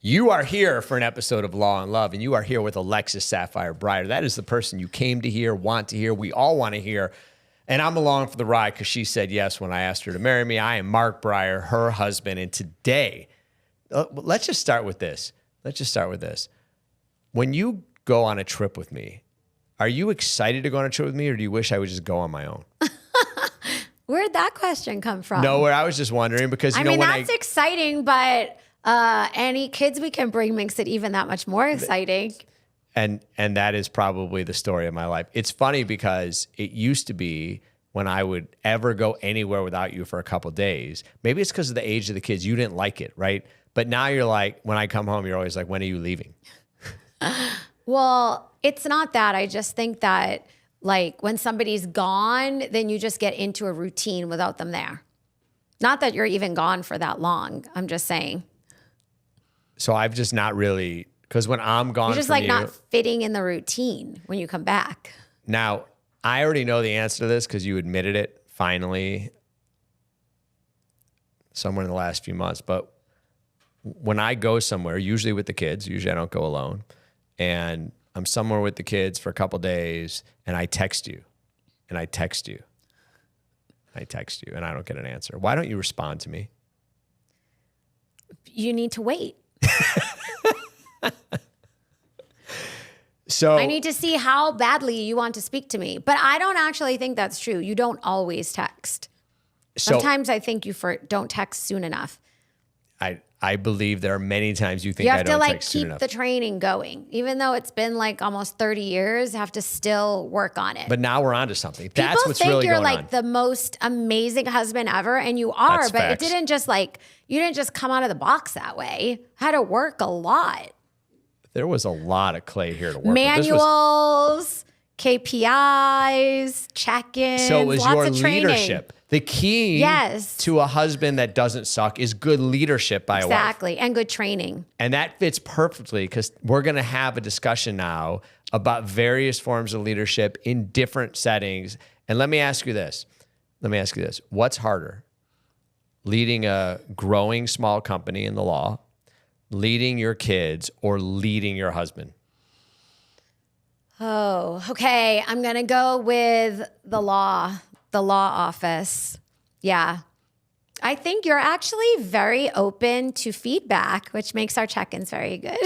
You are here for an episode of Law and Love, and you are here with Alexis Sapphire Breyer. That is the person you came to hear, want to hear. We all want to hear. And I'm along for the ride because she said yes when I asked her to marry me. I am Mark Breyer, her husband. And today, let's just start with this. When you go on a trip with me, are you excited to go on a trip with me, or do you wish I would just go on my own? Where'd that question come from? Nowhere. I was just wondering because, you know, that's exciting, but any kids we can bring makes it even that much more exciting. And that is probably the story of my life. It's funny because it used to be when I would ever go anywhere without you for a couple of days. Maybe it's because of the age of the kids. You didn't like it, right? But now you're like, when I come home, you're always like, when are you leaving? Well, it's not that. I just think that like when somebody's gone, then you just get into a routine without them there. Not that you're even gone for that long. I'm just saying. So I've just not really, because when I'm gone, you're just like not fitting in the routine when you come back. Now, I already know the answer to this because you admitted it finally somewhere in the last few months. But when I go somewhere, usually with the kids, usually I don't go alone, and I'm somewhere with the kids for a couple of days, and I text you, and I text you, and I don't get an answer. Why don't you respond to me? You need to wait. So I need to see how badly you want to speak to me. But I don't actually think that's true. You don't always text. Sometimes I think you don't text soon enough. I believe there are many times you think I don't text soon enough. You have to keep the training going. Even though it's been like almost 30 years, you have to still work on it. But now we're onto something. That's People what's think really you're going like on. The most amazing husband ever, and you are. That's but facts. It didn't just you didn't just come out of the box that way. I had to work a lot. There was a lot of clay here to work with. Manuals, KPIs, check-ins, So it was lots your of training. leadership. The key to a husband that doesn't suck is good leadership by a wife. Exactly, and good training. And that fits perfectly because we're going to have a discussion now about various forms of leadership in different settings. And let me ask you this. What's harder? Leading a growing small company in the law, leading your kids, or leading your husband? Oh, okay. I'm going to go with the law office. Yeah. I think you're actually very open to feedback, which makes our check-ins very good.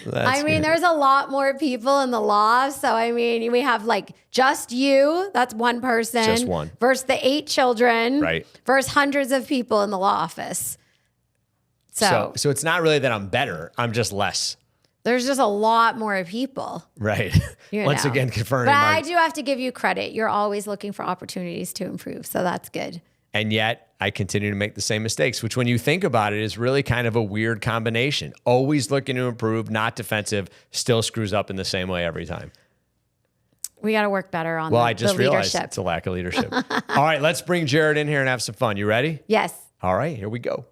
There's a lot more people in the law. So, we have like just you, that's one person. Just one. Versus the 8 children. Right. Versus hundreds of people in the law office. So it's not really that I'm better. I'm just less. There's just a lot more people. Right. Once again, confirming. But I do have to give you credit. You're always looking for opportunities to improve. So that's good. And yet I continue to make the same mistakes, which when you think about it is really kind of a weird combination. Always looking to improve, not defensive, still screws up in the same way every time. We got to work better on I just the realized leadership. It's a lack of leadership. All right, let's bring Jared in here and have some fun. You ready? Yes. All right, here we go.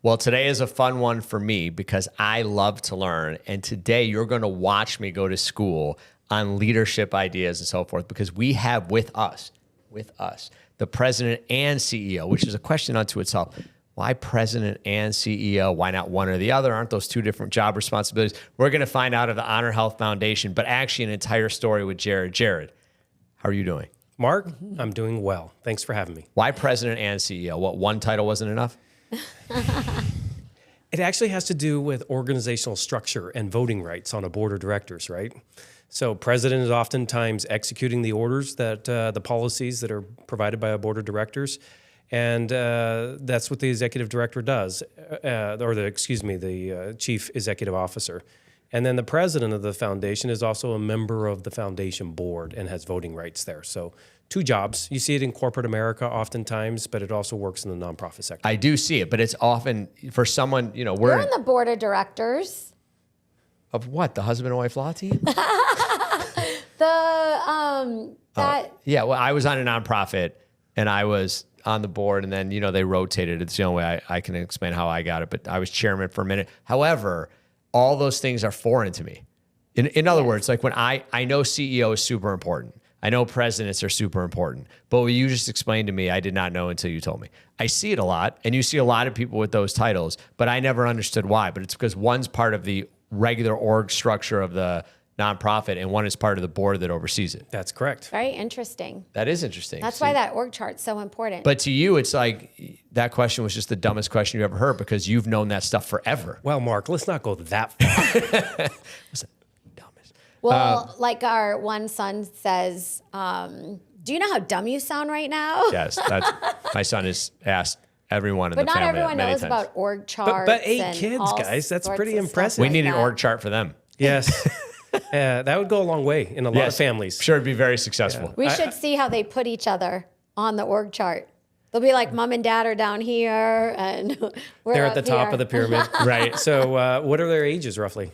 Well, today is a fun one for me because I love to learn. And today you're going to watch me go to school on leadership ideas and so forth because we have with us, the president and CEO, which is a question unto itself. Why president and CEO? Why not one or the other? Aren't those two different job responsibilities? We're going to find out of the Honor Health Foundation, but actually an entire story with Jared. Jared, how are you doing? Mark, I'm doing well. Thanks for having me. Why president and CEO? What, one title wasn't enough? It actually has to do with organizational structure and voting rights on a board of directors, right? So president is oftentimes executing the orders that the policies that are provided by a board of directors. And that's what the executive director does, the chief executive officer. And then the president of the foundation is also a member of the foundation board and has voting rights there. So 2 jobs. You see it in corporate America oftentimes, but it also works in the nonprofit sector. I do see it, but it's often for someone, You're on the board of directors. Of what? The husband and wife law team? Yeah, well, I was on a nonprofit and I was on the board and then, they rotated. It's the only way I can explain how I got it, but I was chairman for a minute. However, all those things are foreign to me. In other words, like when I know CEO is super important. I know presidents are super important, but what you just explained to me, I did not know until you told me. I see it a lot, and you see a lot of people with those titles, but I never understood why. But it's because one's part of the regular org structure of the nonprofit, and one is part of the board that oversees it. That's correct. Very interesting. That is interesting. That's why that org chart's so important. But to you, it's like that question was just the dumbest question you ever heard because you've known that stuff forever. Well, Mark, let's not go that far. What's the dumbest? Well, like our one son says, do you know how dumb you sound right now? Yes, my son has asked everyone in But the not family everyone many knows times. about org charts. But 8 and kids, all guys, that's sorts pretty of stuff impressive. We like need an that. org chart for them. Yes. That would go a long way in a lot of families. Sure, it'd be very successful. We should see how they put each other on the org chart. They'll be like, mom and dad are down here, and we're They're at up the top here. of the pyramid. Right. So what are their ages roughly?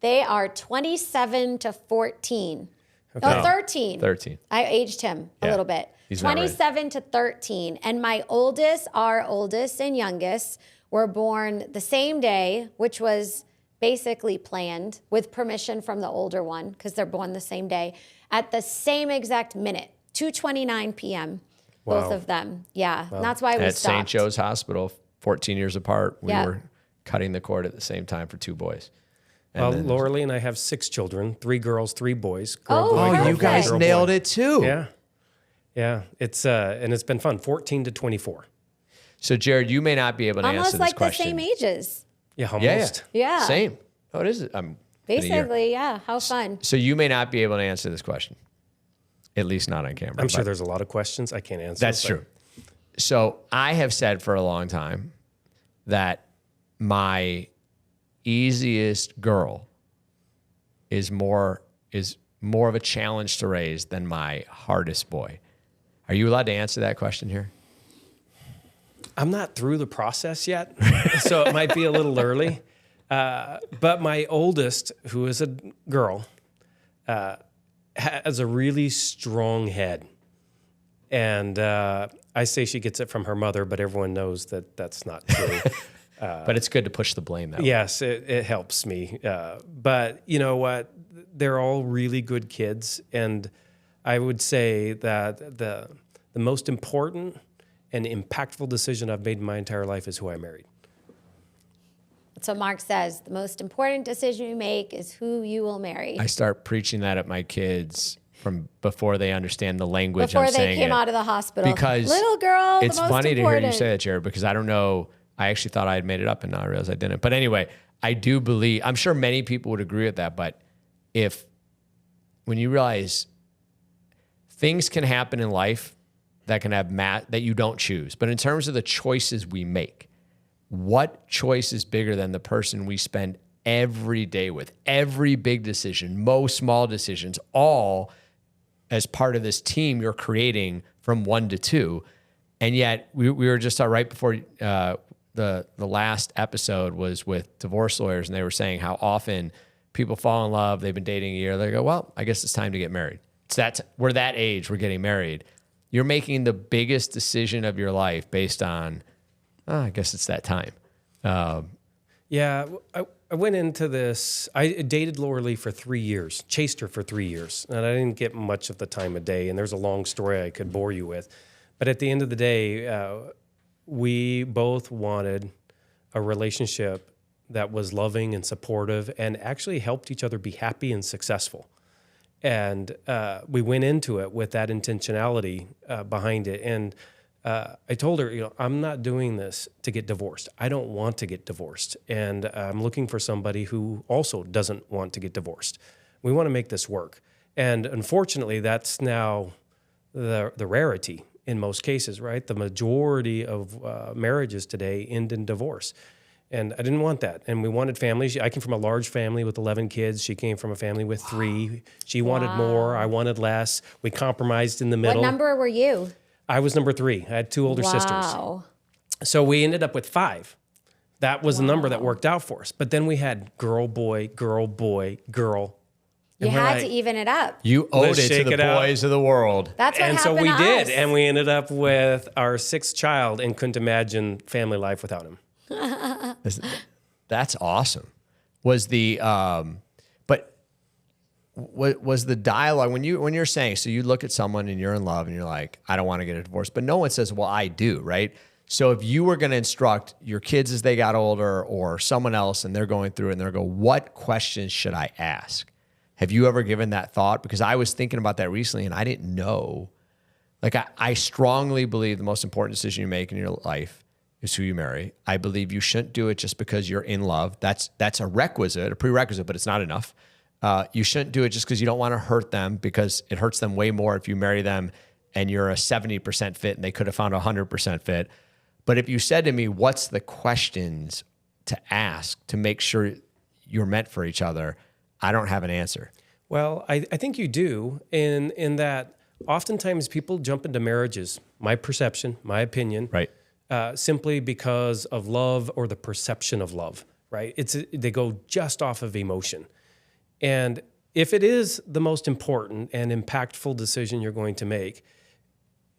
They are 27 to 14. Okay. No, 13. 13. I aged him a Yeah. little bit. He's not ready. 27 to 13. And my oldest, our oldest and youngest, were born the same day, which was basically planned with permission from the older one because they're born the same day at the same exact minute, 2:29 p.m. Both Wow. of them. Yeah. And that's why we At St. stopped. Joe's Hospital, 14 years apart, we Yeah. were cutting the cord at the same time for 2 boys. And Well, then- Lauralee and I have 6 children, 3 girls, 3 boys. Oh, boy, you girl, guys girl, nailed boy. it too. Yeah. Yeah. It's and it's been fun. 14 to 24. So, Jared, you may not be able to answer Almost this like the question. same ages. Yeah, Yeah, almost. Yeah. Same. Oh, it is. I'm in a year. Basically, yeah. How fun. So you may not be able to answer this question, at least not on camera. I'm sure but there's a lot of questions I can't answer. that's but- true. So I have said for a long time that my easiest girl is more of a challenge to raise than my hardest boy. Are you allowed to answer that question here? I'm not through the process yet, so it might be a little early. But my oldest, who is a girl, has a really strong head. And I say she gets it from her mother, but everyone knows that that's not true. But it's good to push the blame that way. Yes, it helps me. But you know what? They're all really good kids. And I would say that the most important and impactful decision I've made in my entire life is who I married. That's what Mark says. The most important decision you make is who you will marry. I start preaching that at my kids from before they understand the language Before I'm they saying came it. out of the hospital. Because little girl, it's the most funny to important. hear you say that, Jared, because I don't know. I actually thought I had made it up and now I realize I didn't. But anyway, I do believe, I'm sure many people would agree with that. But when you realize things can happen in life that can have that you don't choose. But in terms of the choices we make, what choice is bigger than the person we spend every day with? Every big decision, most small decisions, all as part of this team you're creating from 1 to 2. And yet we were just right before the last episode was with divorce lawyers, and they were saying how often people fall in love, they've been dating a year, they go, well, I guess it's time to get married. We're that age, we're getting married. You're making the biggest decision of your life based on, I guess it's that time. Yeah, I went into this. I dated Lauralee for 3 years, chased her for 3 years, and I didn't get much of the time of day. And there's a long story I could bore you with. But at the end of the day, we both wanted a relationship that was loving and supportive and actually helped each other be happy and successful. And we went into it with that intentionality behind it. And I told her, I'm not doing this to get divorced. I don't want to get divorced. And I'm looking for somebody who also doesn't want to get divorced. We want to make this work. And unfortunately, that's now the rarity in most cases, right? The majority of marriages today end in divorce. And I didn't want that. And we wanted families. I came from a large family with 11 kids. She came from a family with 3. She wanted more. I wanted less. We compromised in the middle. What number were you? I was number 3. I had 2 older sisters. Wow. So we ended up with 5. That was the number that worked out for us. But then we had girl, boy, girl, boy, girl. You And we're had like, to even it up. You owed Let's it to shake the it out. boys of the world. That's what and so happened we to did. us. And we ended up with our 6th child and couldn't imagine family life without him. That's awesome. Was the but what was the dialogue when you're saying, so you look at someone and you're in love and you're like, I don't want to get a divorce, but no one says, well, I do, right? So if you were going to instruct your kids as they got older or someone else and they're going through it and they're going, what questions should I ask? Have you ever given that thought? Because I was thinking about that recently and I didn't know. Like I strongly believe the most important decision you make in your life is who you marry. I believe you shouldn't do it just because you're in love. That's a requisite, a prerequisite, but it's not enough. You shouldn't do it just because you don't want to hurt them, because it hurts them way more if you marry them and you're a 70% fit and they could have found a 100% fit. But if you said to me, what's the questions to ask to make sure you're meant for each other, I don't have an answer. Well, I think you do in that oftentimes people jump into marriages, my perception, my opinion, Right. Simply because of love or the perception of love, right? They go just off of emotion. And if it is the most important and impactful decision you're going to make,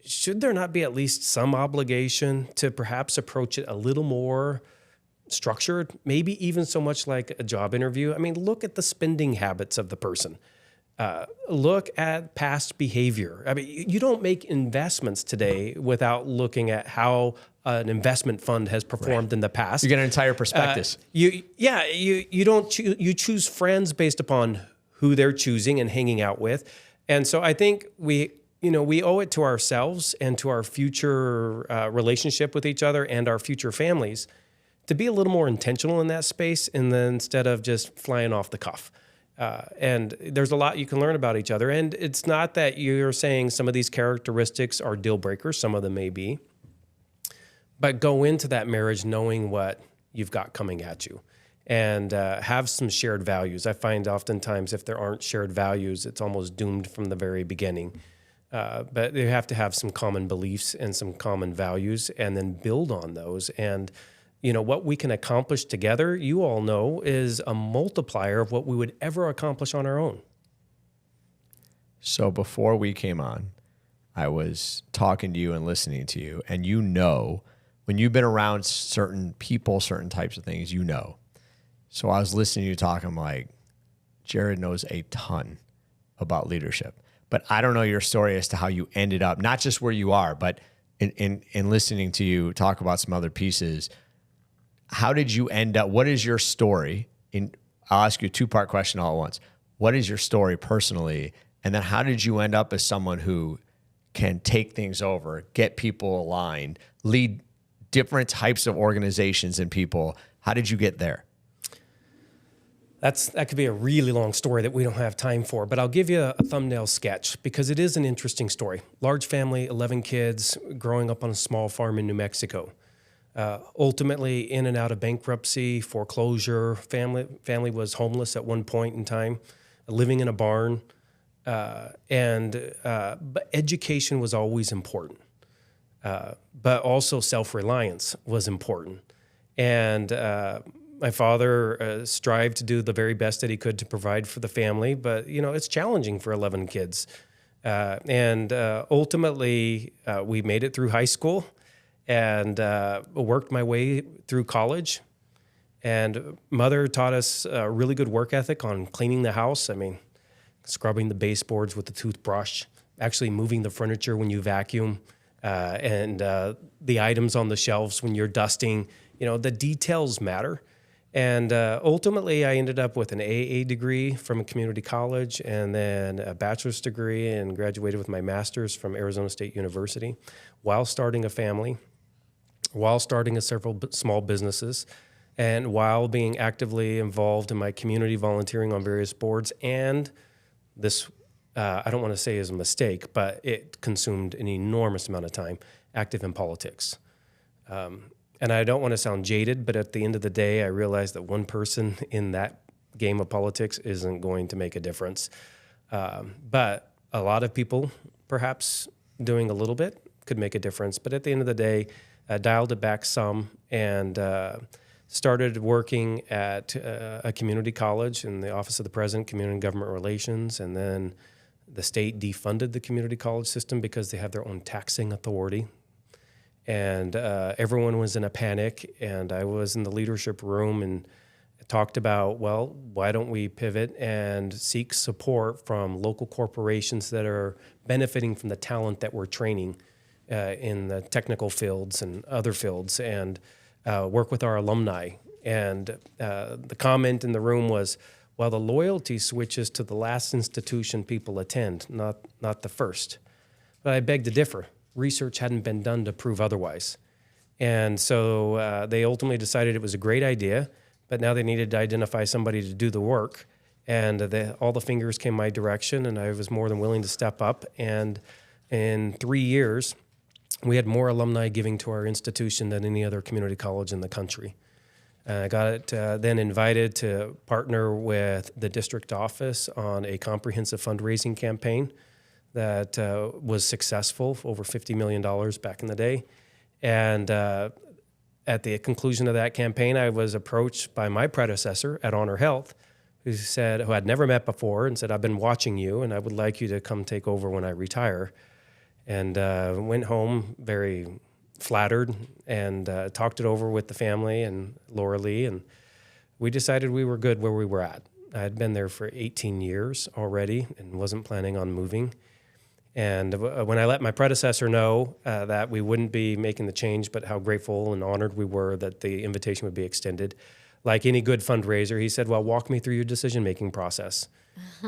should there not be at least some obligation to perhaps approach it a little more structured, maybe even so much like a job interview? I mean, look at the spending habits of the person. Look at past behavior. I mean, you don't make investments today without looking at how an investment fund has performed in the past. You get an entire perspective. You don't you choose friends based upon who they're choosing and hanging out with. And so I think we owe it to ourselves and to our future relationship with each other and our future families to be a little more intentional in that space, and then instead of just flying off the cuff. And there's a lot you can learn about each other. And it's not that you're saying some of these characteristics are deal breakers. Some of them may be. But go into that marriage knowing what you've got coming at you, and have some shared values. I find oftentimes if there aren't shared values, it's almost doomed from the very beginning. But you have to have some common beliefs and some common values, and then build on those. And what we can accomplish together, you all know, is a multiplier of what we would ever accomplish on our own. So before we came on, I was talking to you and listening to you, and when you've been around certain people, certain types of things, So I was listening to you talk, I'm like, Jared knows a ton about leadership, but I don't know your story as to how you ended up, not just where you are, but in listening to you talk about some other pieces. How did you end up? What is your story? I'll ask you a two-part question all at once. What is your story personally? And then how did you end up as someone who can take things over, get people aligned, lead different types of organizations and people? How did you get there? That could be a really long story that we don't have time for, but I'll give you a thumbnail sketch because it is an interesting story. Large family, 11 kids, growing up on a small farm in New Mexico. Ultimately in and out of bankruptcy, foreclosure. Family was homeless at one point in time, living in a barn. But education was always important. But also self-reliance was important. And my father strived to do the very best that he could to provide for the family, but it's challenging for 11 kids. Ultimately, we made it through high school and worked my way through college. And mother taught us a really good work ethic on cleaning the house. I mean, scrubbing the baseboards with the toothbrush, actually moving the furniture when you vacuum, and the items on the shelves when you're dusting. The details matter. And ultimately, I ended up with an AA degree from a community college, and then a bachelor's degree, and graduated with my master's from Arizona State University while starting a family, while starting several small businesses, and while being actively involved in my community volunteering on various boards. And this, I don't want to say is a mistake, but it consumed an enormous amount of time active in politics. And I don't want to sound jaded, but at the end of the day, I realized that one person in that game of politics isn't going to make a difference. But a lot of people, perhaps doing a little bit, could make a difference. But at the end of the day, dialed it back some and started working at a community college in the Office of the President, Community and Government Relations. And then the state defunded the community college system because they have their own taxing authority. And everyone was in a panic, and I was in the leadership room and talked about, well, why don't we pivot and seek support from local corporations that are benefiting from the talent that we're training in the technical fields and other fields, and work with our alumni. And the comment in the room was, well, the loyalty switches to the last institution people attend, not the first. But I beg to differ. Research hadn't been done to prove otherwise. And so they ultimately decided it was a great idea, but now they needed to identify somebody to do the work. And all the fingers came my direction, and I was more than willing to step up. And in 3 years, we had more alumni giving to our institution than any other community college in the country. I got then invited to partner with the district office on a comprehensive fundraising campaign that was successful, over $50 million back in the day. And at the conclusion of that campaign, I was approached by my predecessor at Honor Health, who I'd never met before, and said, I've been watching you, and I would like you to come take over when I retire. And went home very flattered and talked it over with the family and Laura Lee, and we decided we were good where we were at. I had been there for 18 years already and wasn't planning on moving. And when I let my predecessor know that we wouldn't be making the change, but how grateful and honored we were that the invitation would be extended, like any good fundraiser, he said, well, walk me through your decision-making process.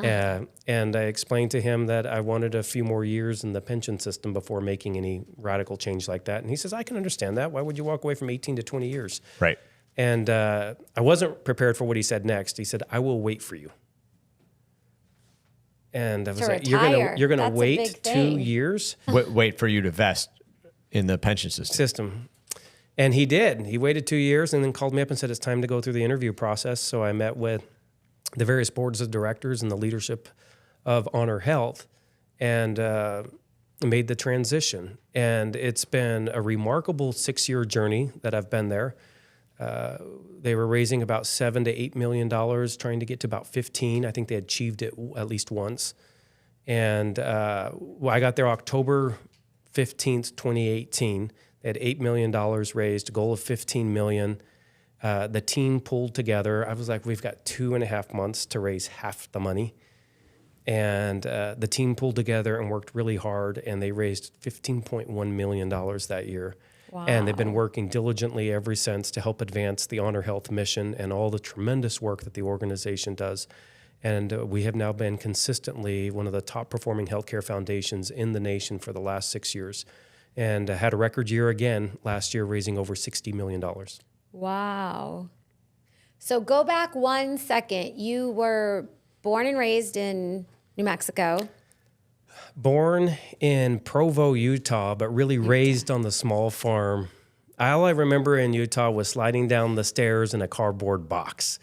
And I explained to him that I wanted a few more years in the pension system before making any radical change like that. And he says, I can understand that. Why would you walk away from 18 to 20 years? Right. And I wasn't prepared for what he said next. He said, I will wait for you. And I was like, you're gonna wait 2 years? Wait for you to vest in the pension system. And he did. He waited 2 years and then called me up and said, it's time to go through the interview process. So I met with the various boards of directors and the leadership of Honor Health and made the transition. And it's been a remarkable 6-year journey that I've been there. They were raising about $7 to $8 million, trying to get to about 15. I think they achieved it at least once. And I got there October 15th, 2018. They had $8 million raised, a goal of $15 million. The team pulled together. I was like, we've got 2.5 months to raise half the money. And the team pulled together and worked really hard, and they raised $15.1 million that year. Wow. And they've been working diligently ever since to help advance the Honor Health mission and all the tremendous work that the organization does. And we have now been consistently one of the top performing healthcare foundations in the nation for the last 6 years. And had a record year again last year, raising over $60 million. Wow. So go back 1 second. You were born and raised in New Mexico. Born in Provo, Utah, but really raised on the small farm. All I remember in Utah was sliding down the stairs in a cardboard box.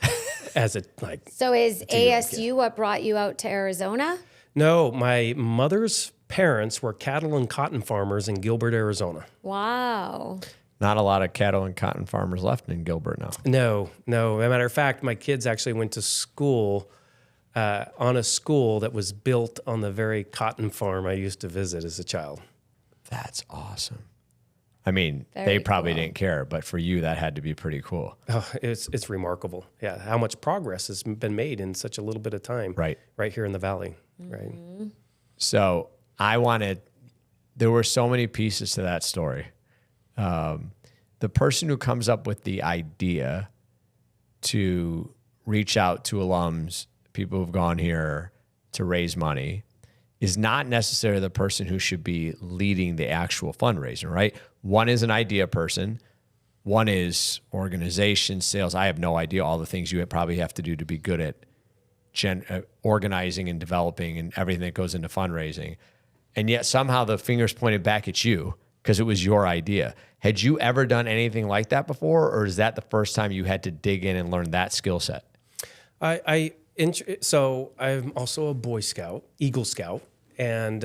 So is ASU what brought you out to Arizona? No, my mother's parents were cattle and cotton farmers in Gilbert, Arizona. Wow. Not a lot of cattle and cotton farmers left in Gilbert now. No. As a matter of fact, my kids actually went to school on a school that was built on the very cotton farm I used to visit as a child. That's awesome. I mean, Very they probably cool. didn't care, but for you, that had to be pretty cool. Oh, it's remarkable. Yeah, how much progress has been made in such a little bit of time. Right. Right here in the valley. Mm-hmm. Right. So there were so many pieces to that story. The person who comes up with the idea to reach out to alums, people who've gone here to raise money, is not necessarily the person who should be leading the actual fundraising, right? One is an idea person. One is organization, sales. I have no idea all the things you probably have to do to be good at organizing and developing and everything that goes into fundraising. And yet somehow the finger's pointed back at you because it was your idea. Had you ever done anything like that before, or is that the first time you had to dig in and learn that skill set? So I'm also a Boy Scout, Eagle Scout, and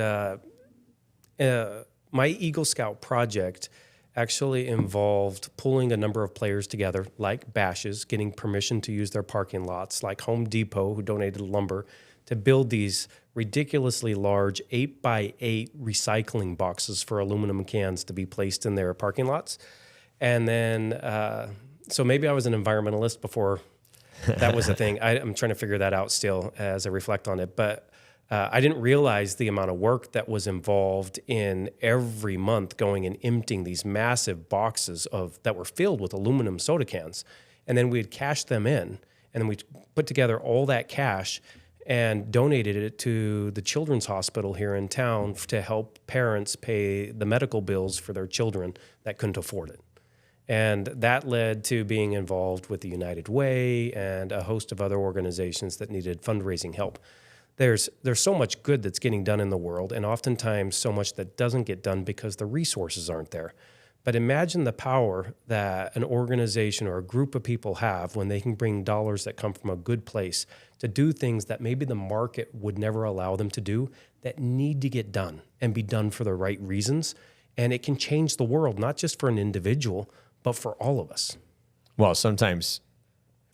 my Eagle Scout project actually involved pulling a number of players together, like bashes, getting permission to use their parking lots, like Home Depot, who donated lumber, to build these ridiculously large 8x8 recycling boxes for aluminum cans to be placed in their parking lots. And then, so maybe I was an environmentalist before That was the thing. I'm trying to figure that out still as I reflect on it. But I didn't realize the amount of work that was involved in every month going and emptying these massive boxes that were filled with aluminum soda cans. And then we'd cash them in. And then we put together all that cash and donated it to the children's hospital here in town to help parents pay the medical bills for their children that couldn't afford it. And that led to being involved with the United Way and a host of other organizations that needed fundraising help. There's so much good that's getting done in the world, and oftentimes so much that doesn't get done because the resources aren't there. But imagine the power that an organization or a group of people have when they can bring dollars that come from a good place to do things that maybe the market would never allow them to do, that need to get done and be done for the right reasons. And it can change the world, not just for an individual, but for all of us. Well, sometimes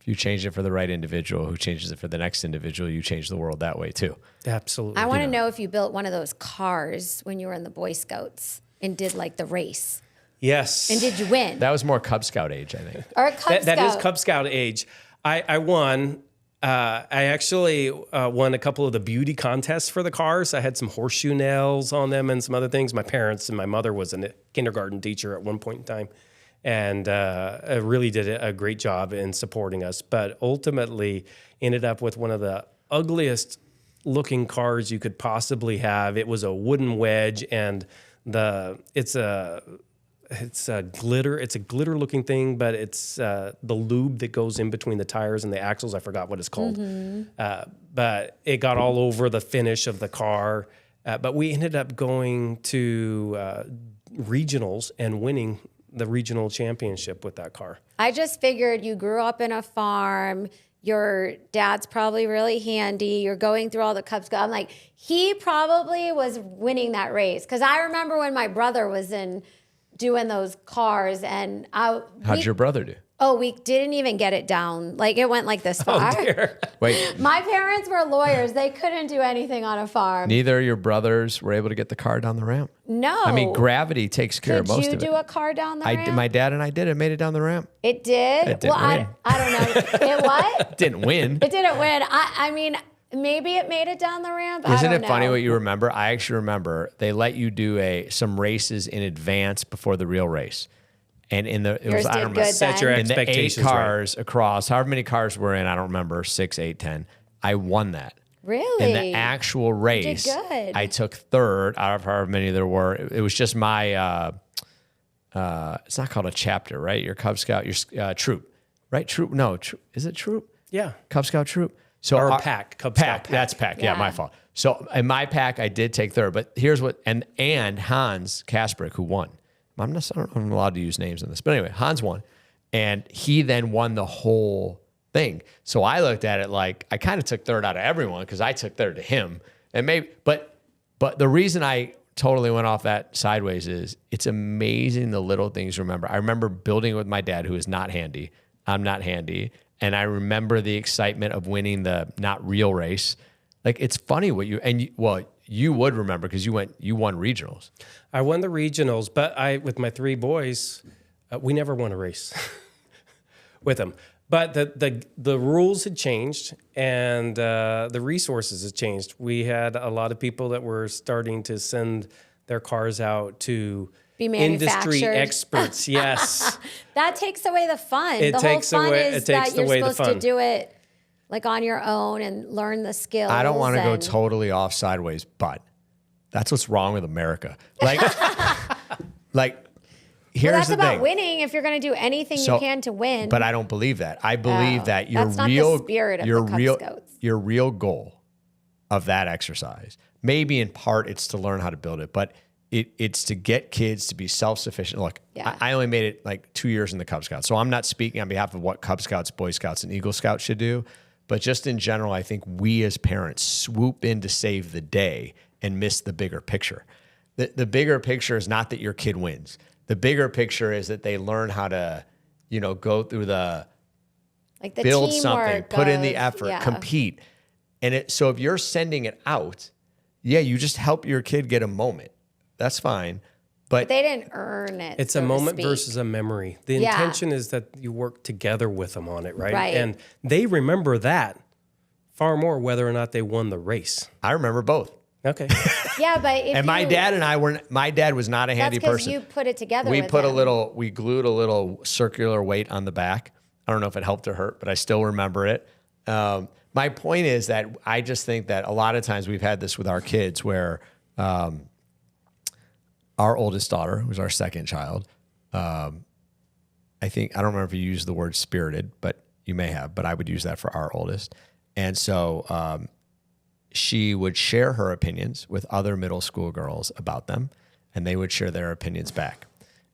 if you change it for the right individual who changes it for the next individual, you change the world that way too. Absolutely. I want to know if you built one of those cars when you were in the Boy Scouts and did like the race. Yes. And did you win? That was more Cub Scout age, I think. Or a Cub Scout? That is Cub Scout age. I won. I actually won a couple of the beauty contests for the cars. I had some horseshoe nails on them and some other things. My parents and my mother was a kindergarten teacher at one point in time. And really did a great job in supporting us, but ultimately ended up with one of the ugliest looking cars you could possibly have. It was a wooden wedge, and it's a glitter looking thing, but it's the lube that goes in between the tires and the axles. I forgot what it's called, but it got all over the finish of the car. But we ended up going to regionals and winning the regional championship with that car. I just figured you grew up in a farm. Your dad's probably really handy. You're going through all the Cub Scouts. I'm like, he probably was winning that race. Because I remember when my brother was doing those cars, and How'd your brother do? Oh, we didn't even get it down. Like, it went like this far. Oh, dear. Wait, My parents were lawyers. They couldn't do anything on a farm. neither of your brothers were able to get the car down the ramp? No. I mean, gravity takes care of most Could of you it. do a car down the ramp? My dad and I did it. Made it down the ramp. It did? It didn't win. I don't know. It what? Didn't win. It didn't win. I mean, maybe it made it down the ramp. I Isn't don't it know. funny what you remember? I actually remember they let you do some races in advance before the real race. And I don't remember, set your in the 8 expectations cars across, however many cars were in, I don't remember, 6, 8, 10. I won that. Really? In the actual race, good. I took 3rd out of however many there were. It was just my, it's not called a chapter, right? Your Cub Scout, your troop, right? Troop, no, is it troop? Yeah. Cub Scout troop. So Or pack, Cub Scout pack. That's pack. Yeah, Yeah. my fault. So in my pack, I did take 3rd, but here's what, and Hans Kasprick, who won. I don't know if I'm allowed to use names in this, but anyway, Hans won, and he then won the whole thing. So I looked at it like I kind of took 3rd out of everyone because I took 3rd to him, and but the reason I totally went off that sideways is it's amazing the little things you remember. I remember building it with my dad, who is not handy. I'm not handy, and I remember the excitement of winning the not real race. Like, it's funny what you would remember because you won regionals. I won the regionals, but with my 3 boys, we never won a race with them. But the rules had changed, and the resources had changed. We had a lot of people that were starting to send their cars out to Be industry manufactured. experts. Yes. That takes away the fun. It the takes whole fun away- is it takes that you're away the supposed to fun. do it like on your own and learn the skills. I don't want to go and- totally off sideways, but that's what's wrong with America. Like, here's Well, that's the about thing. winning if you're going to do anything you can to win. But I don't believe that. I believe that your that's not the real, spirit of your the Cub real, Scouts. your real goal of that exercise, maybe in part it's to learn how to build it, but it's to get kids to be self-sufficient. Look, Yeah. I only made it like 2 years in the Cub Scouts, so I'm not speaking on behalf of what Cub Scouts, Boy Scouts, and Eagle Scouts should do. But just in general, I think we as parents swoop in to save the day and miss the bigger picture. The bigger picture is not that your kid wins. The bigger picture is that they learn how to, go through like the build teamwork something, put in the of- effort, yeah. compete. And so if you're sending it out, yeah, you just help your kid get a moment. That's fine. But they didn't earn it. It's so a to moment speak. versus a memory. The Yeah. intention is that you work together with them on it, right? Right. And they remember that far more whether or not they won the race. I remember both. Okay. Yeah, but if And my you- dad and I were. My dad was not a that's handy because person. you put it together. We with put him. we glued a little circular weight on the back. I don't know if it helped or hurt, but I still remember it. My point is that I just think that a lot of times we've had this with our kids where our oldest daughter, who's our second child, I don't remember if you used the word spirited, but you may have, but I would use that for our oldest. And so she would share her opinions with other middle school girls about them, and they would share their opinions back.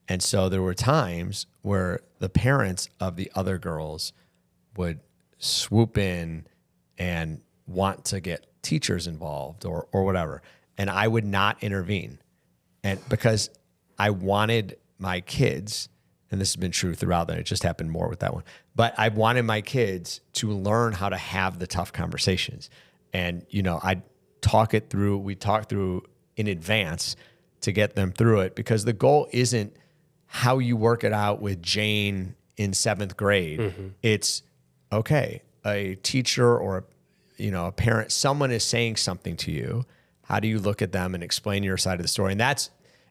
And so there were times where the parents of the other girls would swoop in and want to get teachers involved or whatever. And I would not intervene. And because I wanted my kids, and this has been true throughout, and it just happened more with that one, but I wanted my kids to learn how to have the tough conversations. And, I'd talk it through, we talk through in advance to get them through it, because the goal isn't how you work it out with Jane in 7th grade. Mm-hmm. It's, okay, a teacher or, a parent, someone is saying something to you. How do you look at them and explain your side of the story?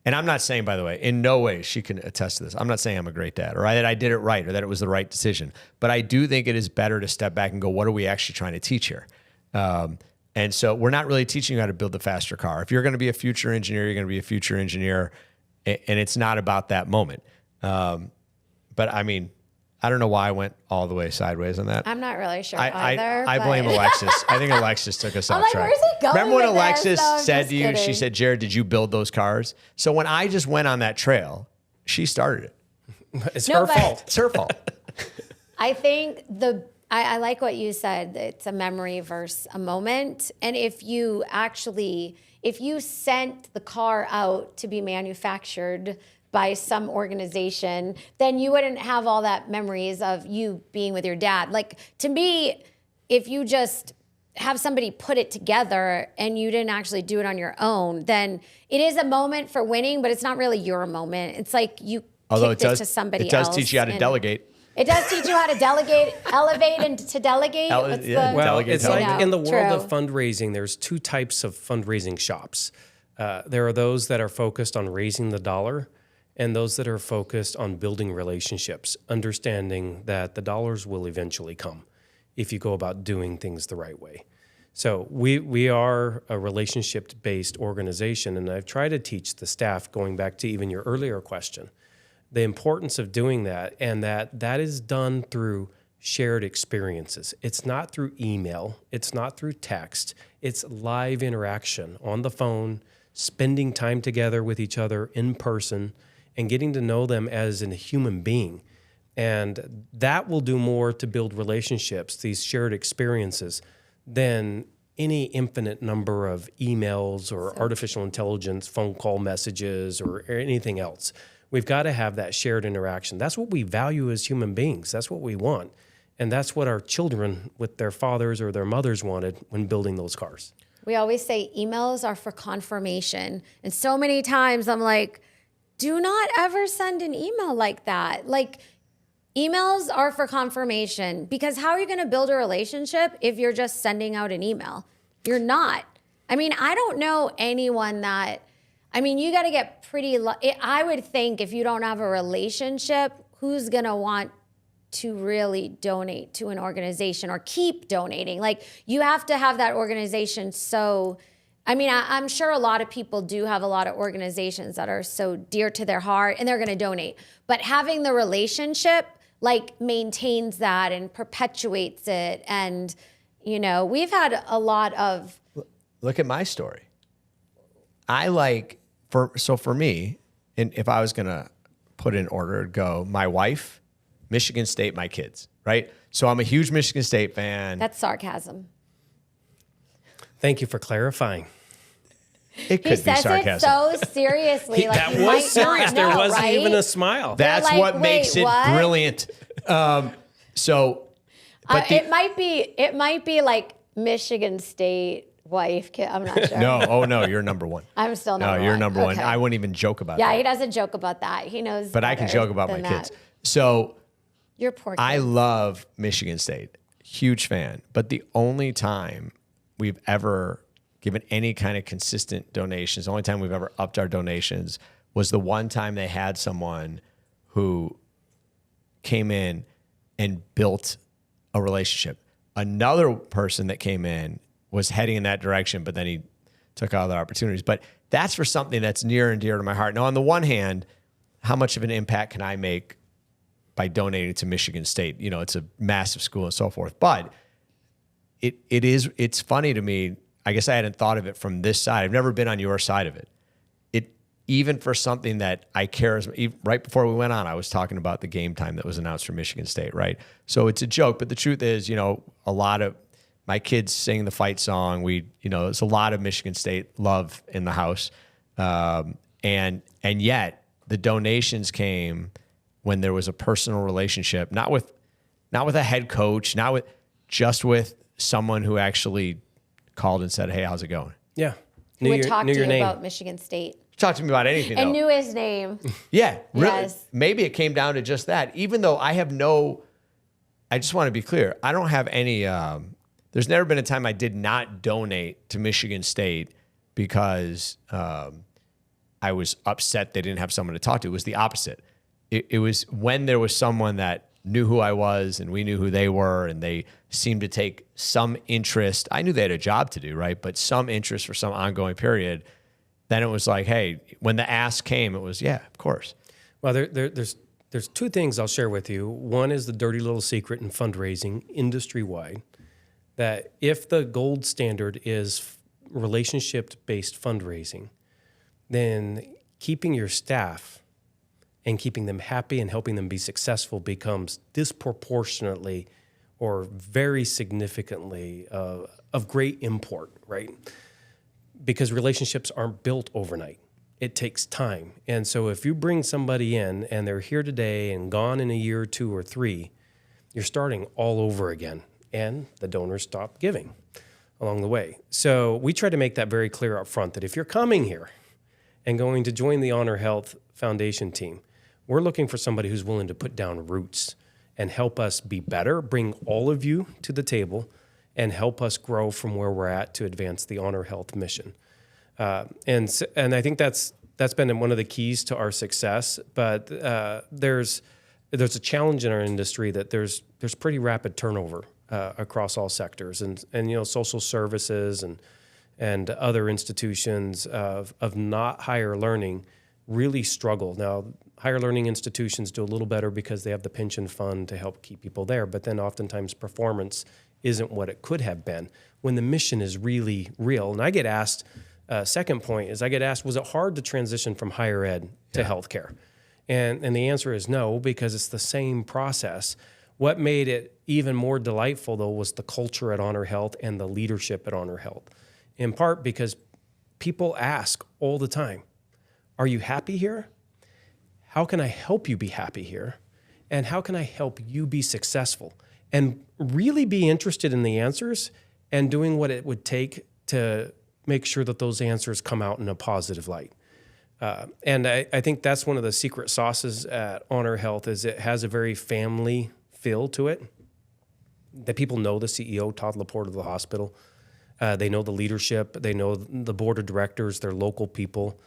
And I'm not saying, by the way, in no way she can attest to this. I'm not saying I'm a great dad or that I did it right or that it was the right decision. But I do think it is better to step back and go, what are we actually trying to teach here? And so we're not really teaching you how to build the faster car. If you're going to be a future engineer, you're going to be a future engineer. And it's not about that moment. But I mean, I don't know why I went all the way sideways on that. I'm not really sure either. I blame Alexis. I think Alexis took us off like, track. where's he going Remember when with this? Alexis No, I'm said just to you, kidding. she said, Jared, did you build those cars? So when I just went on that trail, she started it. It's No, her but- fault. It's her fault. I think I like what you said. It's a memory versus a moment. And if you sent the car out to be manufactured by some organization, then you wouldn't have all that memories of you being with your dad. Like, to me, if you just have somebody put it together and you didn't actually do it on your own, then it is a moment for winning, but it's not really your moment. It's like you kicked it to somebody else. It does teach you how to delegate. It does teach you how to delegate, elevate, and to delegate. Well, delegate, it's like in the world True. of fundraising, there's two types of fundraising shops. There are those that are focused on raising the dollar and those that are focused on building relationships, understanding that the dollars will eventually come if you go about doing things the right way. So we are a relationship-based organization, and I've tried to teach the staff, going back to even your earlier question, the importance of doing that, and that is done through shared experiences. It's not through email. It's not through text. It's live interaction on the phone, spending time together with each other in person, and getting to know them as a human being. And that will do more to build relationships, these shared experiences, than any infinite number of emails or artificial intelligence, phone call messages, or anything else. We've got to have that shared interaction. That's what we value as human beings. That's what we want. And that's what our children with their fathers or their mothers wanted when building those cars. We always say emails are for confirmation. And so many times I'm like, do not ever send an email like that. Like, emails are for confirmation, because how are you going to build a relationship if you're just sending out an email? You're not. I mean, I don't know anyone that, you got to get pretty, I would think if you don't have a relationship, who's going to want to really donate to an organization or keep donating? Like, you have to have that organization. So, I'm sure a lot of people do have a lot of organizations that are so dear to their heart and they're going to donate. But having the relationship, maintains that and perpetuates it. And, we've had a lot of... Look at my story. For me, and if I was going to put in order, it'd go my wife, Michigan State, my kids, right? So I'm a huge Michigan State fan. That's sarcasm. Thank you for clarifying. It could be sarcasm. It so seriously. That you was might serious. not There know, wasn't right? even a smile. That's like, what makes wait, it what? brilliant. But it might be like Michigan State wife, kid. I'm not sure. No, oh no, you're number one. I'm still number No, one. you're number one. Okay. I wouldn't even joke about Yeah, that. he doesn't joke about that. He knows. But I can better joke about my than kids. that. So Your poor kid. I love Michigan State. Huge fan. But the only time we've ever given any kind of consistent donations, the only time we've ever upped our donations was the one time they had someone who came in and built a relationship. Another person that came in was heading in that direction, but then he took other opportunities. But that's for something that's near and dear to my heart. Now, on the one hand, how much of an impact can I make by donating to Michigan State? You know, it's a massive school and so forth. But it's funny to me. I guess I hadn't thought of it from this side. I've never been on your side of it. Even for something that I care, right before we went on, I was talking about the game time that was announced for Michigan State, right? So it's a joke, but the truth is, you know, a lot of my kids sing the fight song. There's a lot of Michigan State love in the house. And yet the donations came when there was a personal relationship, not with a head coach, just with someone who actually called and said, "Hey, how's it going?" Yeah. Who would talk to you about Michigan State Talk to me about anything. and though. knew his name. Yeah, really. Yes. Maybe it came down to just that. Even though I just want to be clear. I don't have any, there's never been a time I did not donate to Michigan State because I was upset they didn't have someone to talk to. It was the opposite. It was when there was someone that knew who I was and we knew who they were and they seemed to take some interest. I knew they had a job to do, right? But some interest for some ongoing period. Then it was like, hey, when the ask came, it was, yeah, of course. Well, there's two things I'll share with you. One is the dirty little secret in fundraising industry-wide, that if the gold standard is relationship-based fundraising, then keeping your staff and keeping them happy and helping them be successful becomes disproportionately or very significantly of great import, right? Because relationships aren't built overnight. It takes time. And so if you bring somebody in and they're here today and gone in a year or 2 or 3, you're starting all over again. And the donors stop giving along the way. So we try to make that very clear up front that if you're coming here and going to join the Honor Health Foundation team, we're looking for somebody who's willing to put down roots and help us be better, bring all of you to the table, and help us grow from where we're at to advance the Honor Health mission. And I think that's been one of the keys to our success. But there's a challenge in our industry that there's pretty rapid turnover across all sectors, and social services and other institutions of not higher learning really struggle. Now, higher learning institutions do a little better because they have the pension fund to help keep people there, but then oftentimes performance isn't what it could have been when the mission is really real. And I get asked, second point is I get asked, was it hard to transition from higher ed to healthcare? And the answer is no, because it's the same process. What made it even more delightful, though, was the culture at Honor Health and the leadership at Honor Health, in part because people ask all the time, are you happy here? How can I help you be happy here? And how can I help you be successful? And really be interested in the answers and doing what it would take to make sure that those answers come out in a positive light. And I think that's one of the secret sauces at Honor Health is it has a very family feel to it. That people know the CEO, Todd Laporte of the hospital. They know the leadership. They know the board of directors. They're local people.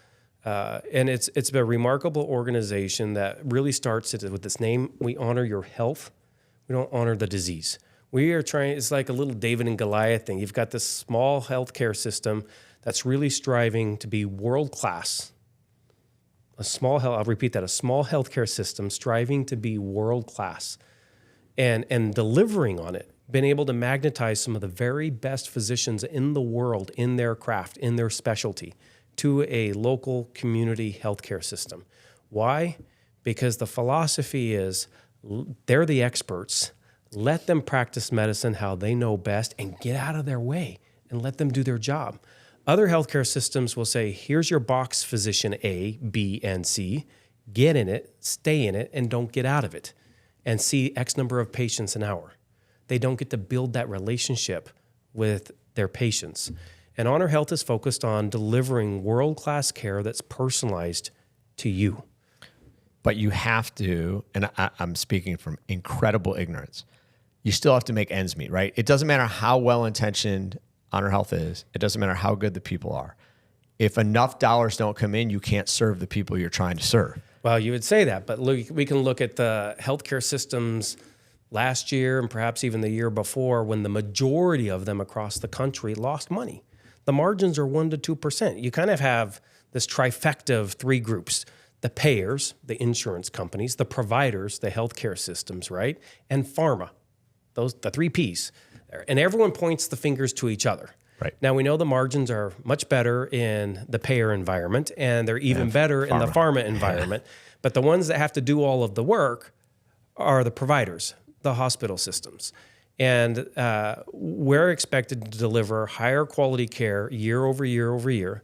And it's a remarkable organization that really starts with this name. We honor your health. We don't honor the disease. We are trying, it's like a little David and Goliath thing. You've got this small healthcare system that's really striving to be world-class. I'll repeat that, a small healthcare system striving to be world-class and delivering on it, been able to magnetize some of the very best physicians in the world in their craft, in their specialty, to a local community healthcare system. Why? Because the philosophy is they're the experts. Let them practice medicine how they know best and get out of their way and let them do their job. Other healthcare systems will say, here's your box physician A, B, and C. Get in it, stay in it, and don't get out of it. And see X number of patients an hour. They don't get to build that relationship with their patients. And Honor Health is focused on delivering world-class care that's personalized to you. But you have to, and I'm speaking from incredible ignorance, you still have to make ends meet, right? It doesn't matter how well-intentioned Honor Health is. It doesn't matter how good the people are. If enough dollars don't come in, you can't serve the people you're trying to serve. Well, you would say that, but look, we can look at the healthcare systems last year and perhaps even the year before when the majority of them across the country lost money. The margins are 1% to 2%. You kind of have this trifecta of three groups: the payers, the insurance companies, the providers, the healthcare systems, right? And pharma, the three Ps. And everyone points the fingers to each other. Right. Now, we know the margins are much better in the payer environment, and they're even better in the pharma environment. But the ones that have to do all of the work are the providers, the hospital systems. And we're expected to deliver higher quality care year over year over year,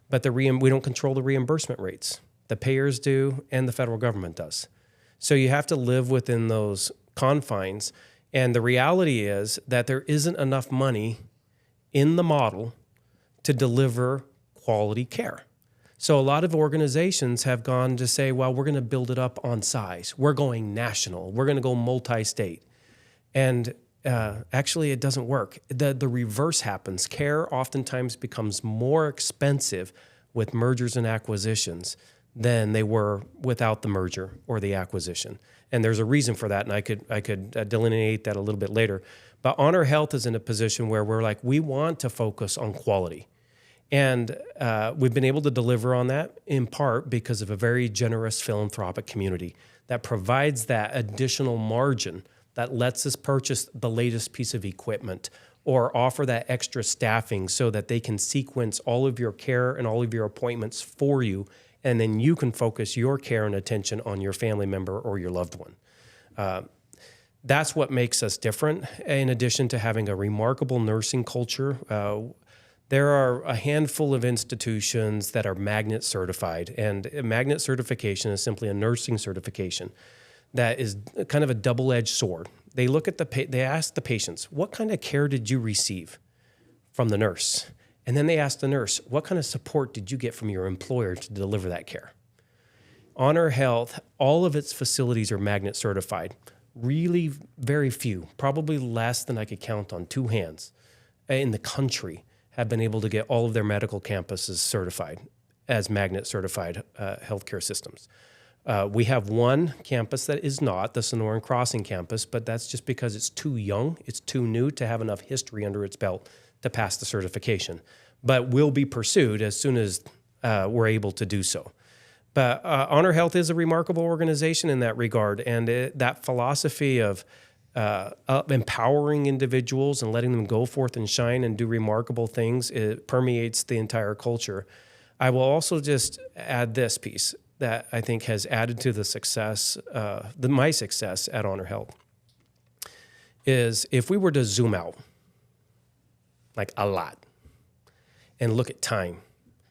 but we don't control the reimbursement rates. The payers do, and the federal government does. So you have to live within those confines. And the reality is that there isn't enough money in the model to deliver quality care. So a lot of organizations have gone to say, well, we're going to build it up on size. We're going national. We're going to go multi-state. And actually, it doesn't work. The reverse happens. Care oftentimes becomes more expensive with mergers and acquisitions than they were without the merger or the acquisition. And there's a reason for that, and I could delineate that a little bit later. But Honor Health is in a position where we're like, we want to focus on quality. And we've been able to deliver on that in part because of a very generous philanthropic community that provides that additional margin that lets us purchase the latest piece of equipment or offer that extra staffing so that they can sequence all of your care and all of your appointments for you, and then you can focus your care and attention on your family member or your loved one. That's what makes us different, in addition to having a remarkable nursing culture. There are a handful of institutions that are magnet certified, and a magnet certification is simply a nursing certification that is kind of a double-edged sword. They look at they ask the patients, what kind of care did you receive from the nurse? And then they ask the nurse, what kind of support did you get from your employer to deliver that care? Honor Health, all of its facilities are magnet certified. Really very few, probably less than I could count on two hands in the country, have been able to get all of their medical campuses certified as magnet certified healthcare systems. We have one campus that is not, the Sonoran Crossing campus, but that's just because it's too young, it's too new to have enough history under its belt to pass the certification, but will be pursued as soon as we're able to do so. But Honor Health is a remarkable organization in that regard, and that philosophy of empowering individuals and letting them go forth and shine and do remarkable things, it permeates the entire culture. I will also just add this piece that I think has added to the success, my success at Honor Health, is if we were to zoom out, like a lot, and look at time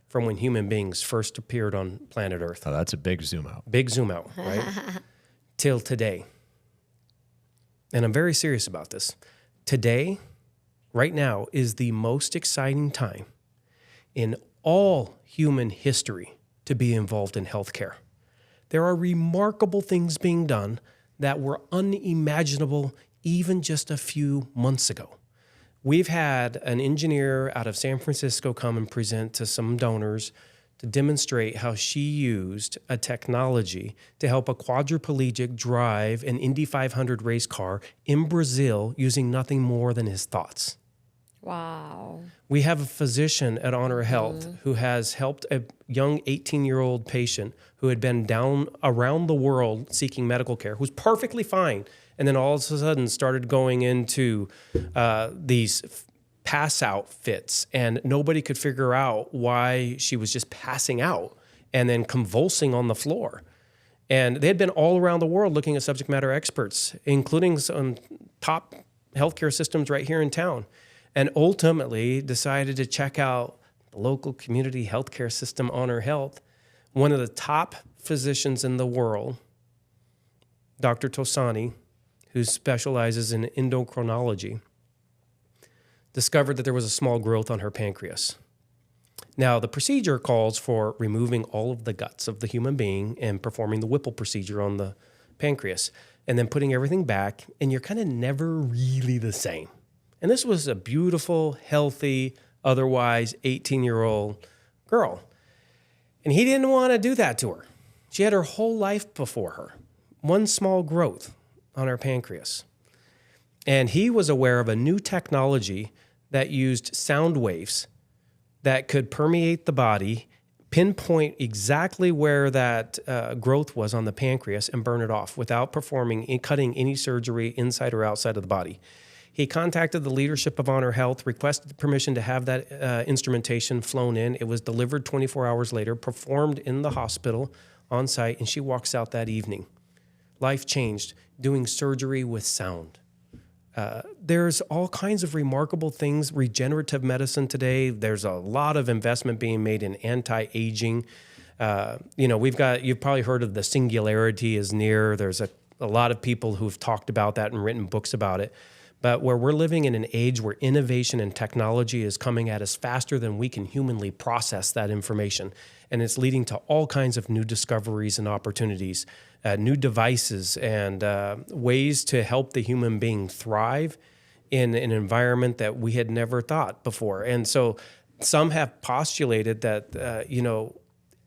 from when human beings first appeared on planet Earth. Oh, that's a big zoom out. Big zoom out, right? Till today. And I'm very serious about this. Today, right now, is the most exciting time in all human history to be involved in healthcare. There are remarkable things being done that were unimaginable even just a few months ago. We've had an engineer out of San Francisco come and present to some donors to demonstrate how she used a technology to help a quadriplegic drive an Indy 500 race car in Brazil using nothing more than his thoughts. Wow. We have a physician at Honor Health who has helped a young 18-year-old patient who had been down around the world seeking medical care, who's perfectly fine, and then all of a sudden started going into these pass-out fits, and nobody could figure out why she was just passing out and then convulsing on the floor. And they had been all around the world looking at subject matter experts, including some top healthcare systems right here in town, and ultimately decided to check out the local community healthcare system, Honor Health. One of the top physicians in the world, Dr. Tosani, who specializes in endocrinology, discovered that there was a small growth on her pancreas. Now, the procedure calls for removing all of the guts of the human being and performing the Whipple procedure on the pancreas, and then putting everything back, and you're kind of never really the same. And this was a beautiful, healthy, otherwise 18-year-old girl. And he didn't want to do that to her. She had her whole life before her. One small growth on her pancreas. And he was aware of a new technology that used sound waves that could permeate the body, pinpoint exactly where that growth was on the pancreas, and burn it off without cutting any surgery inside or outside of the body. He contacted the leadership of Honor Health, requested permission to have that instrumentation flown in. It was delivered 24 hours later, performed in the hospital on site, and she walks out that evening. Life changed, doing surgery with sound. There's all kinds of remarkable things, regenerative medicine today. There's a lot of investment being made in anti-aging. You've probably heard of the singularity is near. There's a lot of people who've talked about that and written books about it. But where we're living in an age where innovation and technology is coming at us faster than we can humanly process that information. And it's leading to all kinds of new discoveries and opportunities, new devices and ways to help the human being thrive in an environment that we had never thought before. And so some have postulated that,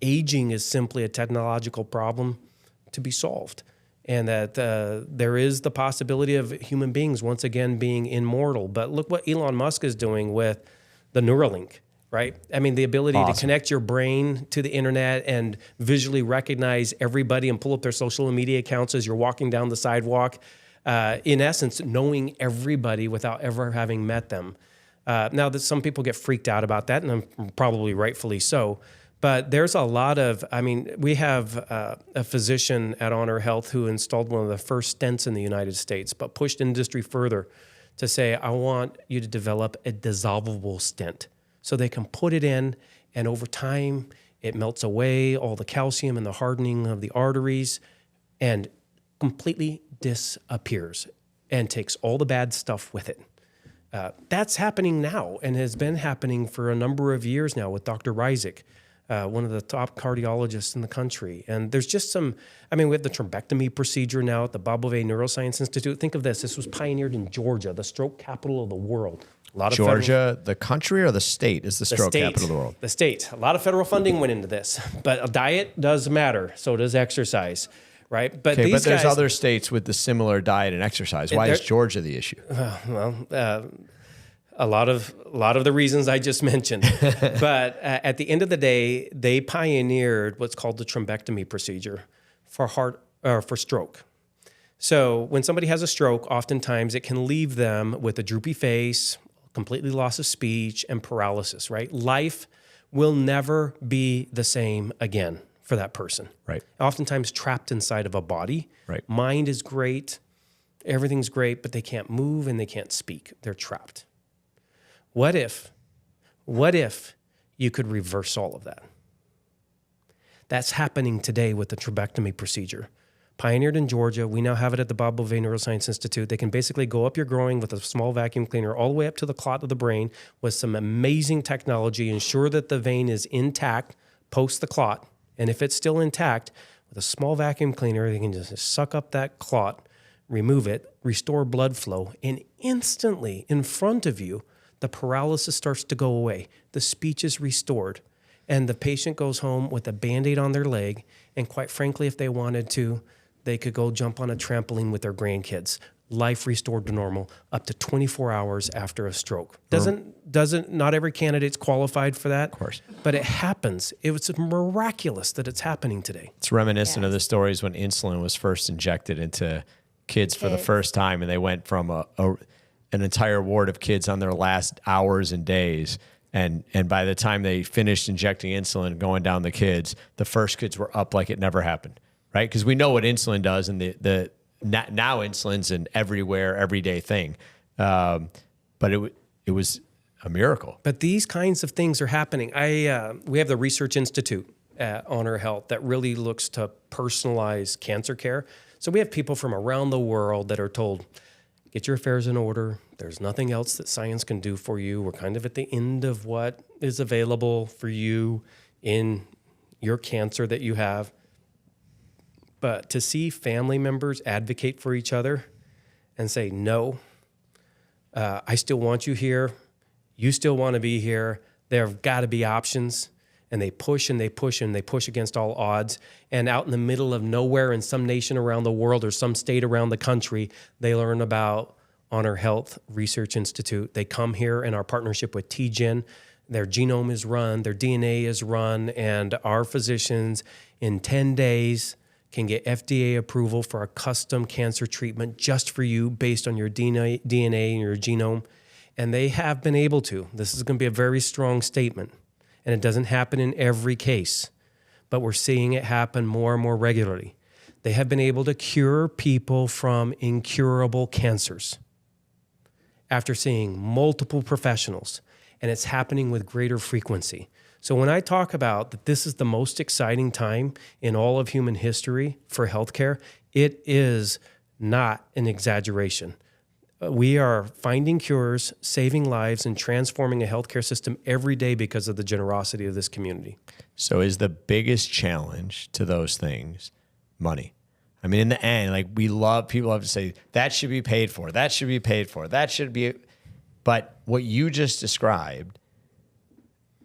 aging is simply a technological problem to be solved. And that there is the possibility of human beings once again being immortal. But look what Elon Musk is doing with the Neuralink, right? I mean, the ability to connect your brain to the internet and visually recognize everybody and pull up their social media accounts as you're walking down the sidewalk. In essence, knowing everybody without ever having met them. Now, that some people get freaked out about that, and probably rightfully so. But there's a lot of, we have a physician at Honor Health who installed one of the first stents in the United States, but pushed industry further to say, I want you to develop a dissolvable stent so they can put it in, and over time, it melts away all the calcium and the hardening of the arteries and completely disappears and takes all the bad stuff with it. That's happening now and has been happening for a number of years now with Dr. Reisig. One of the top cardiologists in the country. And there's just we have the thrombectomy procedure now at the Bob Bovay Neuroscience Institute. Think of this. This was pioneered in Georgia, the stroke capital of the world. Georgia, the country or the state is the stroke capital of the world? The state. A lot of federal funding went into this. But a diet does matter. So does exercise, right? But there's other states with the similar diet and exercise. Why is Georgia the issue? A lot of the reasons I just mentioned. But at the end of the day, they pioneered what's called the thrombectomy procedure for stroke. So when somebody has a stroke, oftentimes it can leave them with a droopy face, completely loss of speech, and paralysis, right? Life will never be the same again for that person. Right. Oftentimes trapped inside of a body. Right. Mind is great, everything's great, but they can't move and they can't speak. They're trapped. What if you could reverse all of that? That's happening today with the thrombectomy procedure. Pioneered in Georgia, we now have it at the Bob Bovay Neuroscience Institute. They can basically go up your groin with a small vacuum cleaner all the way up to the clot of the brain with some amazing technology, ensure that the vein is intact post the clot. And if it's still intact, with a small vacuum cleaner, they can just suck up that clot, remove it, restore blood flow, and instantly in front of you, the paralysis starts to go away. The speech is restored. And the patient goes home with a Band-Aid on their leg. And quite frankly, if they wanted to, they could go jump on a trampoline with their grandkids. Life restored to normal up to 24 hours after a stroke. Not every candidate's qualified for that. Of course. But it happens. It was miraculous that it's happening today. It's reminiscent of the stories when insulin was first injected into kids for the first time, and they went from an entire ward of kids on their last hours and days. And by the time they finished injecting insulin going down the kids, the first kids were up like it never happened, right? Because we know what insulin does, and now insulin's an everywhere, everyday thing. But it was a miracle. But these kinds of things are happening. We have the Research Institute at Honor Health that really looks to personalize cancer care. So we have people from around the world that are told, get your affairs in order. There's nothing else that science can do for you. We're kind of at the end of what is available for you in your cancer that you have. But to see family members advocate for each other and say, no, I still want you here. You still want to be here. There have got to be options. And they push and they push and they push against all odds. And out in the middle of nowhere in some nation around the world or some state around the country, they learn about Honor Health Research Institute. They come here in our partnership with TGen. Their genome is run, their DNA is run, and our physicians in 10 days can get FDA approval for a custom cancer treatment just for you based on your DNA and your genome. And they have been able to. This is going to be a very strong statement. And it doesn't happen in every case, but we're seeing it happen more and more regularly. They have been able to cure people from incurable cancers after seeing multiple professionals, and it's happening with greater frequency. So when I talk about that this is the most exciting time in all of human history for healthcare, it is not an exaggeration. We are finding cures, saving lives, and transforming a healthcare system every day because of the generosity of this community. So is the biggest challenge to those things money? I mean, in the end, like people love to say, that should be paid for, that should be paid for, that should be, but what you just described,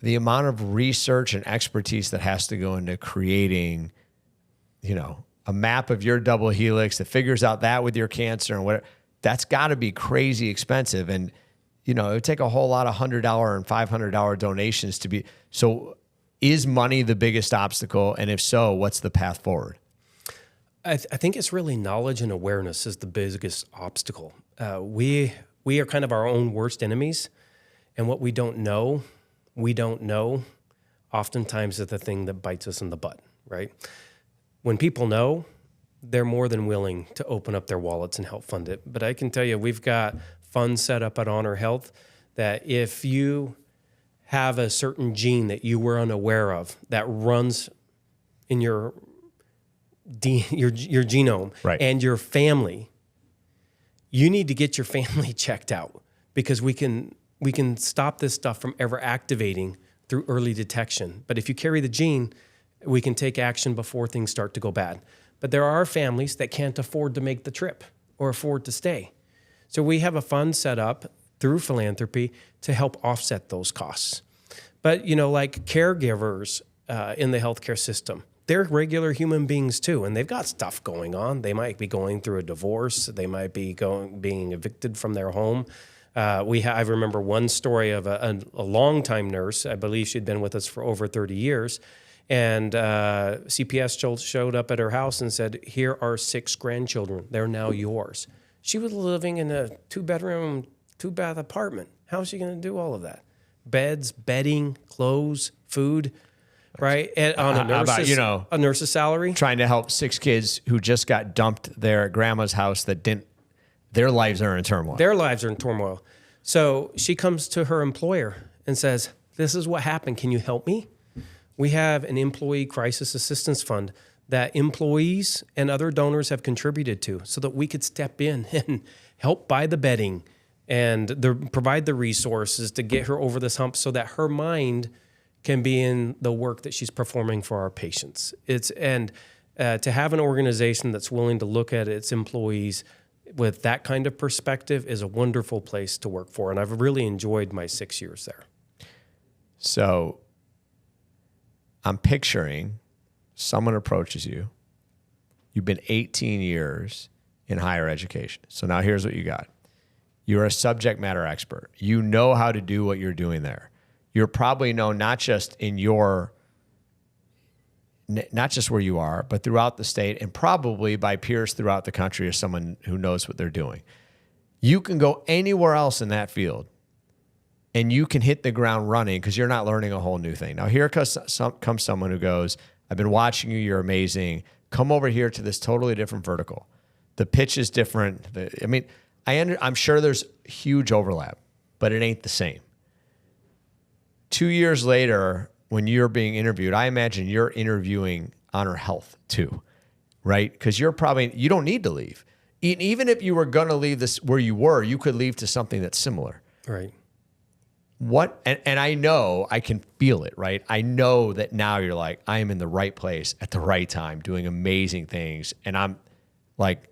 the amount of research and expertise that has to go into creating, a map of your double helix that figures out that with your cancer and whatever, that's got to be crazy expensive. And, it would take a whole lot of $100 and $500 donations to be. So is money the biggest obstacle? And if so, what's the path forward? I think it's really knowledge and awareness is the biggest obstacle. We are kind of our own worst enemies. And what we don't know, oftentimes is the thing that bites us in the butt, right? When people know, they're more than willing to open up their wallets and help fund it. But I can tell you, we've got funds set up at Honor Health that if you have a certain gene that you were unaware of that runs in your genome right, and your family, you need to get your family checked out because we can stop this stuff from ever activating through early detection. But if you carry the gene, we can take action before things start to go bad. But there are families that can't afford to make the trip or afford to stay. So we have a fund set up through philanthropy to help offset those costs. But, like caregivers in the healthcare system, they're regular human beings too, and they've got stuff going on. They might be going through a divorce. They might be being evicted from their home. I remember one story of a longtime nurse. I believe she'd been with us for over 30 years. And CPS showed up at her house and said, here are 6 grandchildren. They're now yours. She was living in a 2-bedroom, 2-bath apartment. How is she going to do all of that? Beds, bedding, clothes, food, right? And on a nurse's salary. Trying to help 6 kids who just got dumped there at grandma's house their lives are in turmoil. Their lives are in turmoil. So she comes to her employer and says, this is what happened. Can you help me? We have an employee crisis assistance fund that employees and other donors have contributed to so that we could step in and help buy the bedding and provide the resources to get her over this hump so that her mind can be in the work that she's performing for our patients. To have an organization that's willing to look at its employees with that kind of perspective is a wonderful place to work for. And I've really enjoyed my 6 years there. So I'm picturing someone approaches you. You've been 18 years in higher education. So now here's what you got. You're a subject matter expert. You know how to do what you're doing there. You're probably known not just where you are, but throughout the state and probably by peers throughout the country as someone who knows what they're doing. You can go anywhere else in that field and you can hit the ground running because you're not learning a whole new thing. Now, here comes someone who goes, I've been watching you, you're amazing. Come over here to this totally different vertical. The pitch is different. I'm sure there's huge overlap, but it ain't the same. 2 years later, when you're being interviewed, I imagine you're interviewing Honor Health too, right? Because you don't need to leave. even if you were going to leave this where you were, you could leave to something that's similar. Right. What, and I know I can feel it, right? I know that now you're like, I am in the right place at the right time, doing amazing things. And I'm like,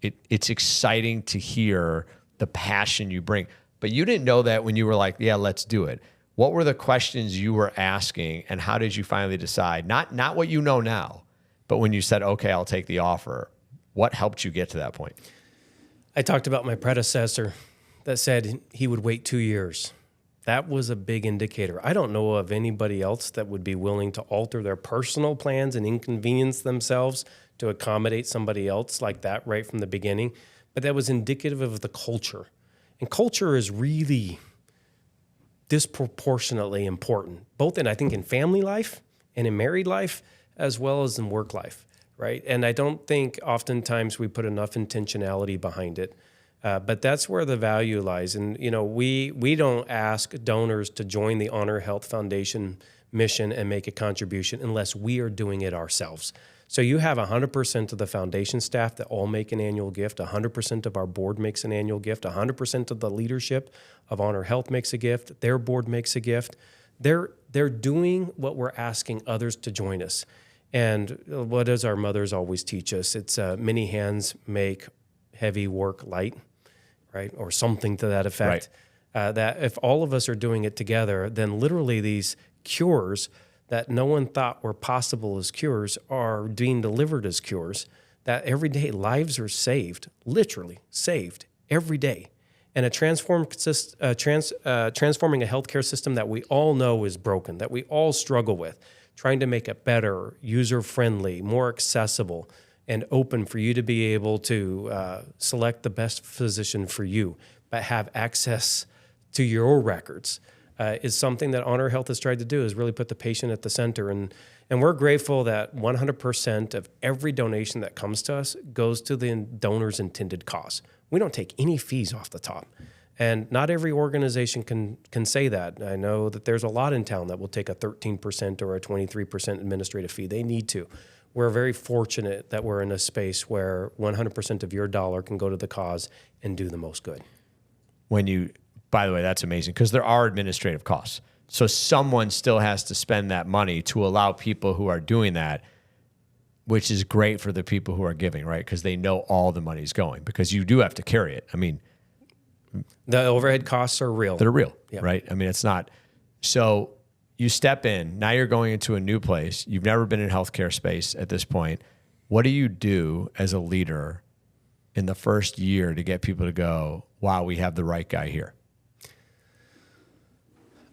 it's exciting to hear the passion you bring. But you didn't know that when you were like, yeah, let's do it. What were the questions you were asking, and how did you finally decide? Not what you know now, but when you said, okay, I'll take the offer, what helped you get to that point? I talked about my predecessor that said he would wait 2 years. That was a big indicator. I don't know of anybody else that would be willing to alter their personal plans and inconvenience themselves to accommodate somebody else like that right from the beginning. But that was indicative of the culture. And culture is really disproportionately important, both in, I think, in family life and in married life, as well as in work life, right? And I don't think oftentimes we put enough intentionality behind it. But that's where the value lies. And, we don't ask donors to join the Honor Health Foundation mission and make a contribution unless we are doing it ourselves. So you have 100% of the foundation staff that all make an annual gift, 100% of our board makes an annual gift, 100% of the leadership of Honor Health makes a gift, their board makes a gift. They're doing what we're asking others to join us. And what does our mothers always teach us? It's many hands make heavy work light, right? Or something to that effect. Right. That if all of us are doing it together, then literally these cures that no one thought were possible as cures are being delivered as cures, that every day lives are saved, literally saved every day. And transforming a healthcare system that we all know is broken, that we all struggle with, trying to make it better, user-friendly, more accessible, and open for you to be able to select the best physician for you, but have access to your records. Is something that Honor Health has tried to do, is really put the patient at the center. And we're grateful that 100% of every donation that comes to us goes to the donor's intended cause. We don't take any fees off the top. And not every organization can say that. I know that there's a lot in town that will take a 13% or a 23% administrative fee. They need to. We're very fortunate that we're in a space where 100% of your dollar can go to the cause and do the most good. By the way, that's amazing, because there are administrative costs. So someone still has to spend that money to allow people who are doing that, which is great for the people who are giving, right? Because they know all the money's going, because you do have to carry it. I mean, the overhead costs are real. They're real, yeah. Right? I mean, it's not. So you step in, now you're going into a new place. You've never been in healthcare space at this point. What do you do as a leader in the first year to get people to go, wow, we have the right guy here?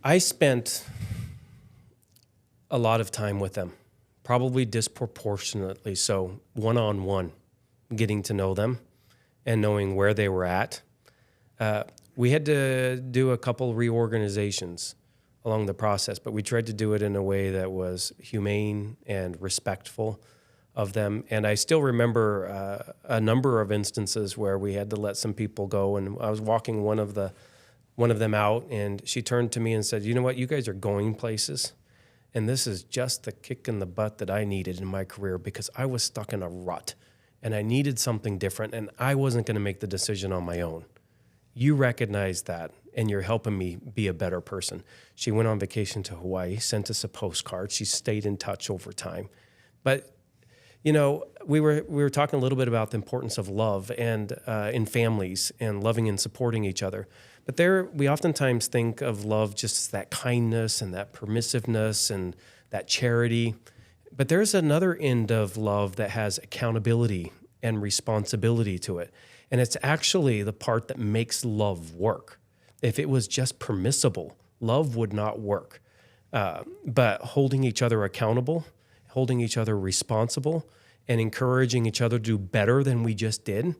I spent a lot of time with them, probably disproportionately so, one-on-one, getting to know them and knowing where they were at. We had to do a couple reorganizations along the process, but we tried to do it in a way that was humane and respectful of them. And I still remember a number of instances where we had to let some people go, and I was walking one of them out, and she turned to me and said, you know what, you guys are going places, and this is just the kick in the butt that I needed in my career, because I was stuck in a rut, and I needed something different, and I wasn't going to make the decision on my own. You recognize that, and you're helping me be a better person. She went on vacation to Hawaii, sent us a postcard. She stayed in touch over time. But we were talking a little bit about the importance of love and in families, and loving and supporting each other. But we oftentimes think of love just as that kindness and that permissiveness and that charity. But there's another end of love that has accountability and responsibility to it. And it's actually the part that makes love work. If it was just permissible, love would not work. But holding each other accountable, holding each other responsible, and encouraging each other to do better than we just did,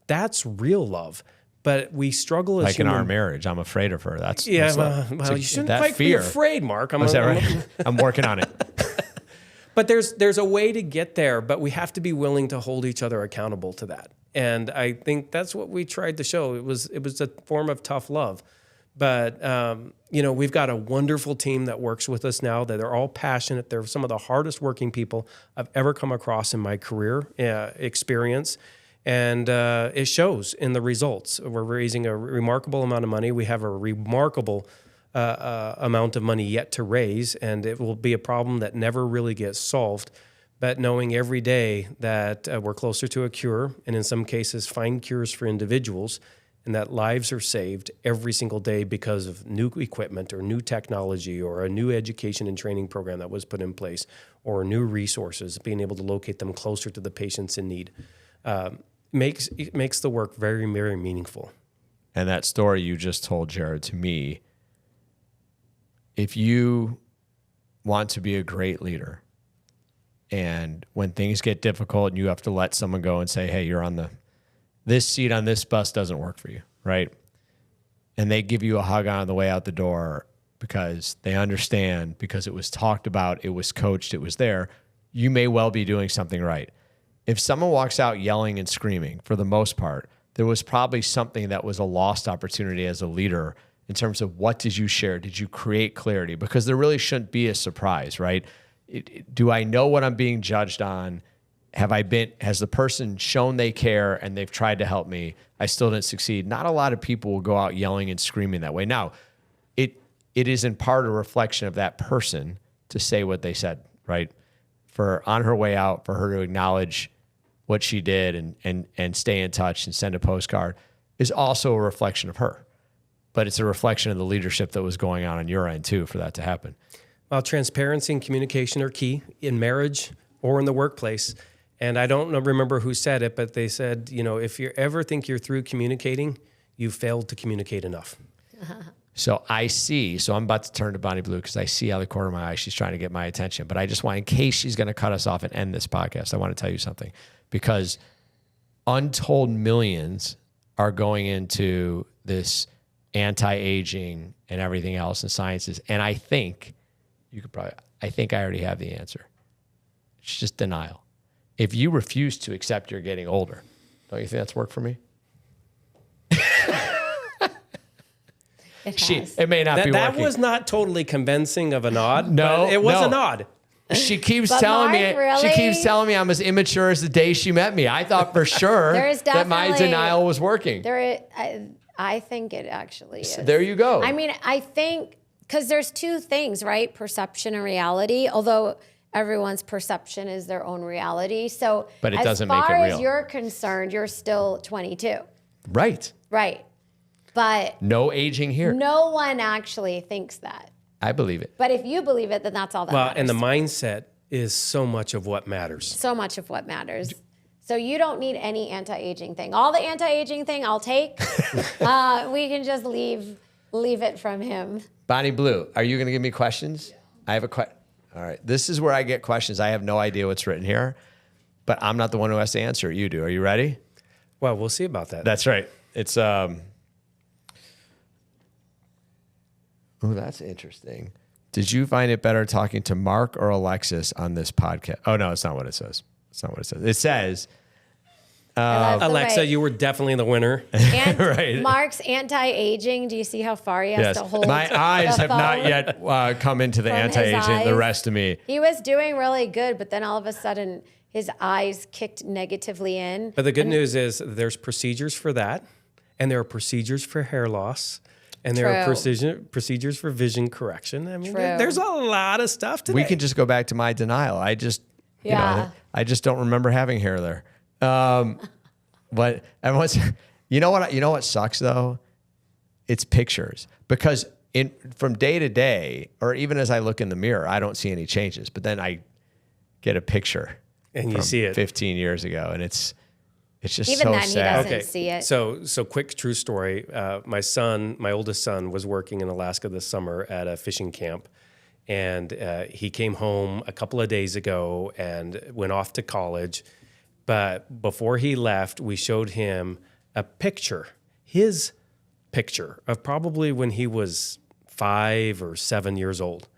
that's real love. But we struggle as like in our marriage. I'm afraid of her. That's you shouldn't quite be afraid, Mark. Is that right? I'm working on it. But there's a way to get there, but we have to be willing to hold each other accountable to that. And I think that's what we tried to show. It was a form of tough love. But, we've got a wonderful team that works with us now, that are all passionate. They're some of the hardest working people I've ever come across in my career experience. And it shows in the results. We're raising a remarkable amount of money. We have a remarkable amount of money yet to raise, and it will be a problem that never really gets solved. But knowing every day that we're closer to a cure, and in some cases find cures for individuals, and that lives are saved every single day because of new equipment or new technology or a new education and training program that was put in place or new resources, being able to locate them closer to the patients in need, makes the work very, very meaningful. And that story you just told, Jared, to me, if you want to be a great leader, and when things get difficult and you have to let someone go and say, hey, you're on this seat on this bus doesn't work for you, right? And they give you a hug on the way out the door because they understand, because it was talked about, it was coached, it was there, you may well be doing something right. If someone walks out yelling and screaming, for the most part, there was probably something that was a lost opportunity as a leader in terms of what did you share? Did you create clarity? Because there really shouldn't be a surprise, right? Do I know what I'm being judged on? Has the person shown they care and they've tried to help me? I still didn't succeed. Not a lot of people will go out yelling and screaming that way. Now, it is in part a reflection of that person to say what they said, right? For on her way out, for her to acknowledge what she did and stay in touch and send a postcard is also a reflection of her. But it's a reflection of the leadership that was going on your end too for that to happen. Well, transparency and communication are key in marriage or in the workplace. And I don't remember who said it, but they said, if you ever think you're through communicating, you failed to communicate enough. So I'm about to turn to Bonnie Blue because I see out of the corner of my eye, she's trying to get my attention. But I just want, in case she's going to cut us off and end this podcast, I want to tell you something. Because untold millions are going into this anti-aging and everything else in sciences. And I think I already have the answer. It's just denial. If you refuse to accept you're getting older, don't you think that's work for me? It may not be working. That was not totally convincing of a nod. No, but it was a nod. She keeps telling me. Really? She keeps telling me I'm as immature as the day she met me. I thought for sure that my denial was working. I think it actually is. There you go. I mean, I think because there's two things, right? Perception and reality. Although everyone's perception is their own reality. So, but it doesn't make it real. As far as you're concerned, you're still 22. Right. Right. But no aging here. No one actually thinks that. I believe it. But if you believe it, then that's all that matters. And the mindset is so much of what matters. So much of what matters. So you don't need any anti-aging thing. All the anti-aging thing I'll take. We can just leave it from him. Bonnie Blue, are you going to give me questions? Yeah. I have a question. All right. This is where I get questions. I have no idea what's written here, but I'm not the one who has to answer it. You do. Are you ready? Well, we'll see about that. That's right. It's Oh, that's interesting. Did you find it better talking to Mark or Alexis on this podcast? Oh, no, it's not what it says. It's not what it says. It says, Alexa, you were definitely the winner. And right. Mark's anti-aging. Do you see how far he has to hold? My eyes have not yet come into the anti-aging, the rest of me. He was doing really good, but then all of a sudden his eyes kicked negatively in. But the good news is there's procedures for that, and there are procedures for hair loss. And there are procedures for vision correction. I mean, there's a lot of stuff today. We can just go back to my denial. I just don't remember having hair there. But everyone's, you know what sucks though? It's pictures, because from day to day, or even as I look in the mirror, I don't see any changes. But then I get a picture, and you see it 15 years ago, and it's just even so then sad. He doesn't see it. So quick true story. My oldest son was working in Alaska this summer at a fishing camp, and he came home a couple of days ago and went off to college. But before he left, we showed him a picture, his picture of probably when he was 5 or 7 years old.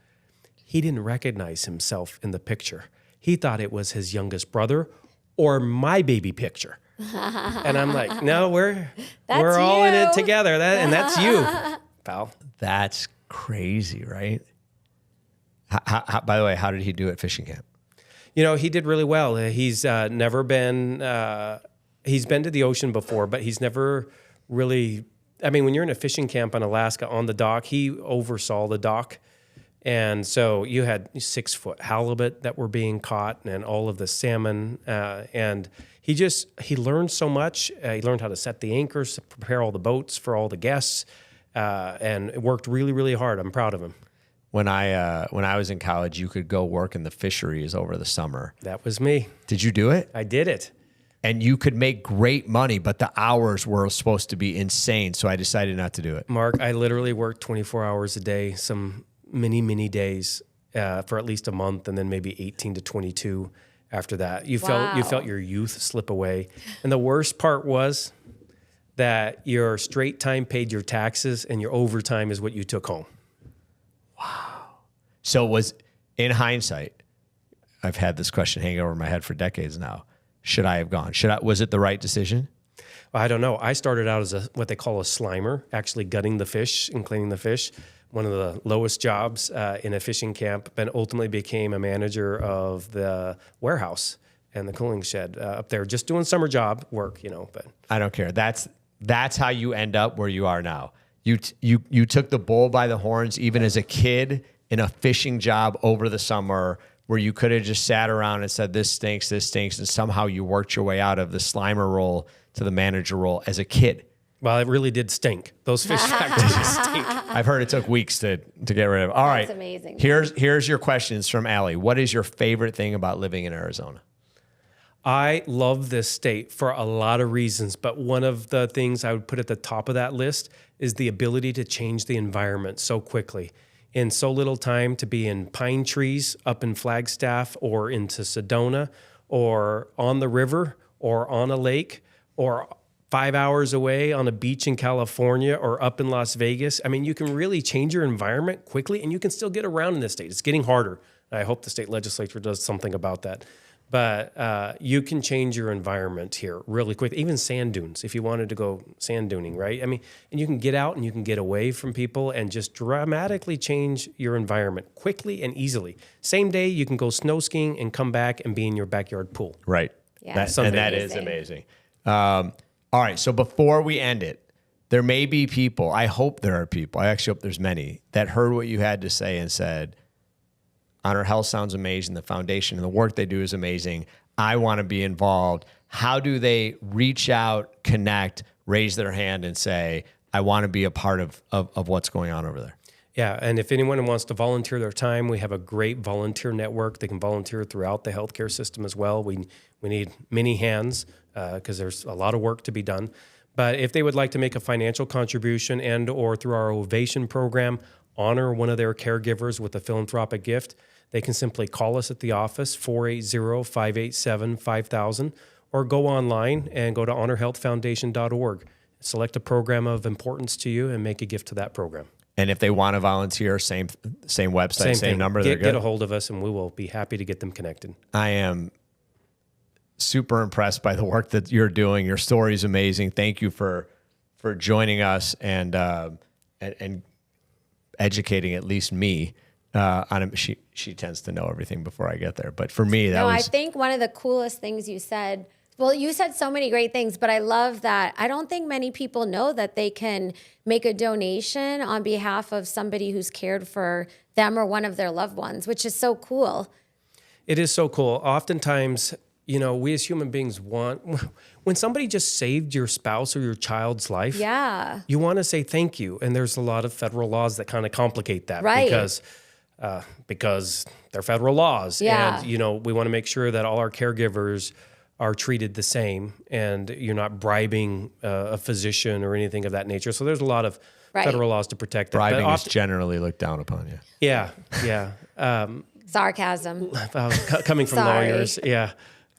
He didn't recognize himself in the picture. He thought it was his youngest brother or my baby picture. And I'm like, no, we're all in it together. And that's you, pal. That's crazy, right? By the way, how did he do at fishing camp? He did really well. He's never been He's been to the ocean before, but he's never really. I mean, when you're in a fishing camp in Alaska on the dock, he oversaw the dock. And so you had 6-foot halibut that were being caught and all of the salmon. And he learned so much. He learned how to set the anchors, prepare all the boats for all the guests, and worked really, really hard. I'm proud of him. When I was in college, you could go work in the fisheries over the summer. That was me. Did you do it? I did it. And you could make great money, but the hours were supposed to be insane. So I decided not to do it. Mark, I literally worked 24 hours a day, some many days for at least a month, and then maybe 18 to 22 after that. You felt your youth slip away. And the worst part was that your straight time paid your taxes and your overtime is what you took home. Wow. So in hindsight, I've had this question hanging over my head for decades now. Should I have gone? Was it the right decision? Well, I don't know. I started out as what they call a slimer, actually gutting the fish and cleaning the fish. One of the lowest jobs in a fishing camp, but ultimately became a manager of the warehouse and the cooling shed up there, just doing summer job work, But I don't care. That's how you end up where you are now. You took the bull by the horns, even as a kid in a fishing job over the summer, where you could have just sat around and said, this stinks, and somehow you worked your way out of the slimer role to the manager role as a kid. Well, it really did stink. Those fish factories stink. I've heard it took weeks to get rid of it. All right. That's amazing. Here's your questions from Allie. What is your favorite thing about living in Arizona? I love this state for a lot of reasons, but one of the things I would put at the top of that list is the ability to change the environment so quickly. In so little time, to be in pine trees up in Flagstaff or into Sedona or on the river or on a lake or 5 hours away on a beach in California or up in Las Vegas. I mean, you can really change your environment quickly and you can still get around in this state. It's getting harder. I hope the state legislature does something about that. But you can change your environment here really quick. Even sand dunes, if you wanted to go sand duning, right? I mean, and you can get out and you can get away from people and just dramatically change your environment quickly and easily. Same day, you can go snow skiing and come back and be in your backyard pool. Right. Yeah, that is amazing. All right. So before we end it, there may be people, I hope there are people, I actually hope there's many, that heard what you had to say and said, Honor Health sounds amazing. The foundation and the work they do is amazing. I want to be involved. How do they reach out, connect, raise their hand and say, I want to be a part of what's going on over there? Yeah, and if anyone wants to volunteer their time, we have a great volunteer network. They can volunteer throughout the healthcare system as well. We need many hands because there's a lot of work to be done. But if they would like to make a financial contribution and or through our Ovation program, honor one of their caregivers with a philanthropic gift, they can simply call us at the office, 480-587-5000, or go online and go to honorhealthfoundation.org. Select a program of importance to you and make a gift to that program. And if they want to volunteer, same website, same number, they're good? Get a hold of us and we will be happy to get them connected. I am super impressed by the work that you're doing. Your story is amazing. Thank you for joining us and educating at least me on it. She tends to know everything before I get there, but for me, I think one of the coolest things you said. Well, you said so many great things, but I love that. I don't think many people know that they can make a donation on behalf of somebody who's cared for them or one of their loved ones, which is so cool. It is so cool. Oftentimes, we as human beings want, when somebody just saved your spouse or your child's life, you want to say thank you. And there's a lot of federal laws that kind of complicate that, right? Because they're federal laws. Yeah. And, we want to make sure that all our caregivers are treated the same and you're not bribing a physician or anything of that nature. So there's a lot of federal laws to protect that. Bribing is generally looked down upon, yeah. Sarcasm. Coming from lawyers, yeah.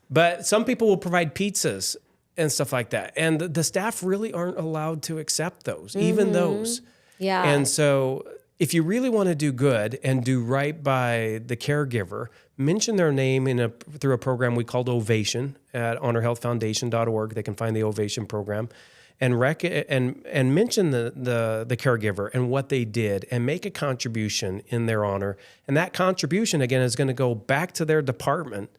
But some people will provide pizzas and stuff like that. And the staff really aren't allowed to accept those, even those. Yeah. And so if you really want to do good and do right by the caregiver, mention their name through a program we called Ovation at honorhealthfoundation.org. They can find the Ovation program and mention the caregiver and what they did and make a contribution in their honor. And that contribution, again, is going to go back to their department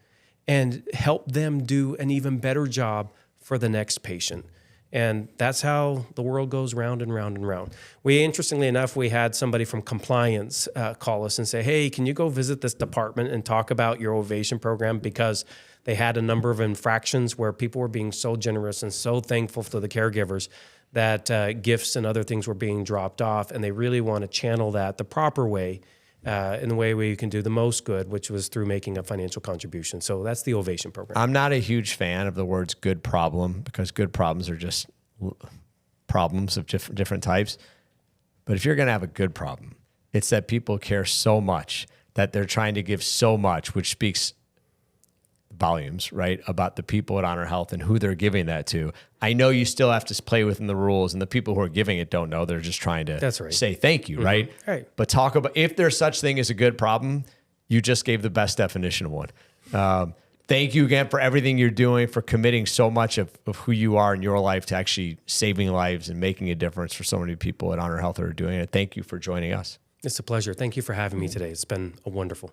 and help them do an even better job for the next patient. And that's how the world goes round and round and round. Interestingly enough, we had somebody from compliance call us and say, hey, can you go visit this department and talk about your Ovation program? Because they had a number of infractions where people were being so generous and so thankful to the caregivers that gifts and other things were being dropped off. And they really want to channel that the proper way, in the way where you can do the most good, which was through making a financial contribution. So that's the Ovation program. I'm not a huge fan of the words good problem, because good problems are just problems of different types. But if you're going to have a good problem, it's that people care so much that they're trying to give so much, which speaks volumes, right, about the people at Honor Health and who they're giving that to. I know you still have to play within the rules, and the people who are giving it don't know. They're just trying to say thank you, right? Right. But talk about, if there's such thing as a good problem, you just gave the best definition of one. Thank you again for everything you're doing, for committing so much of who you are in your life to actually saving lives and making a difference for so many people at Honor Health who are doing it. Thank you for joining us. It's a pleasure. Thank you for having me today. It's been wonderful.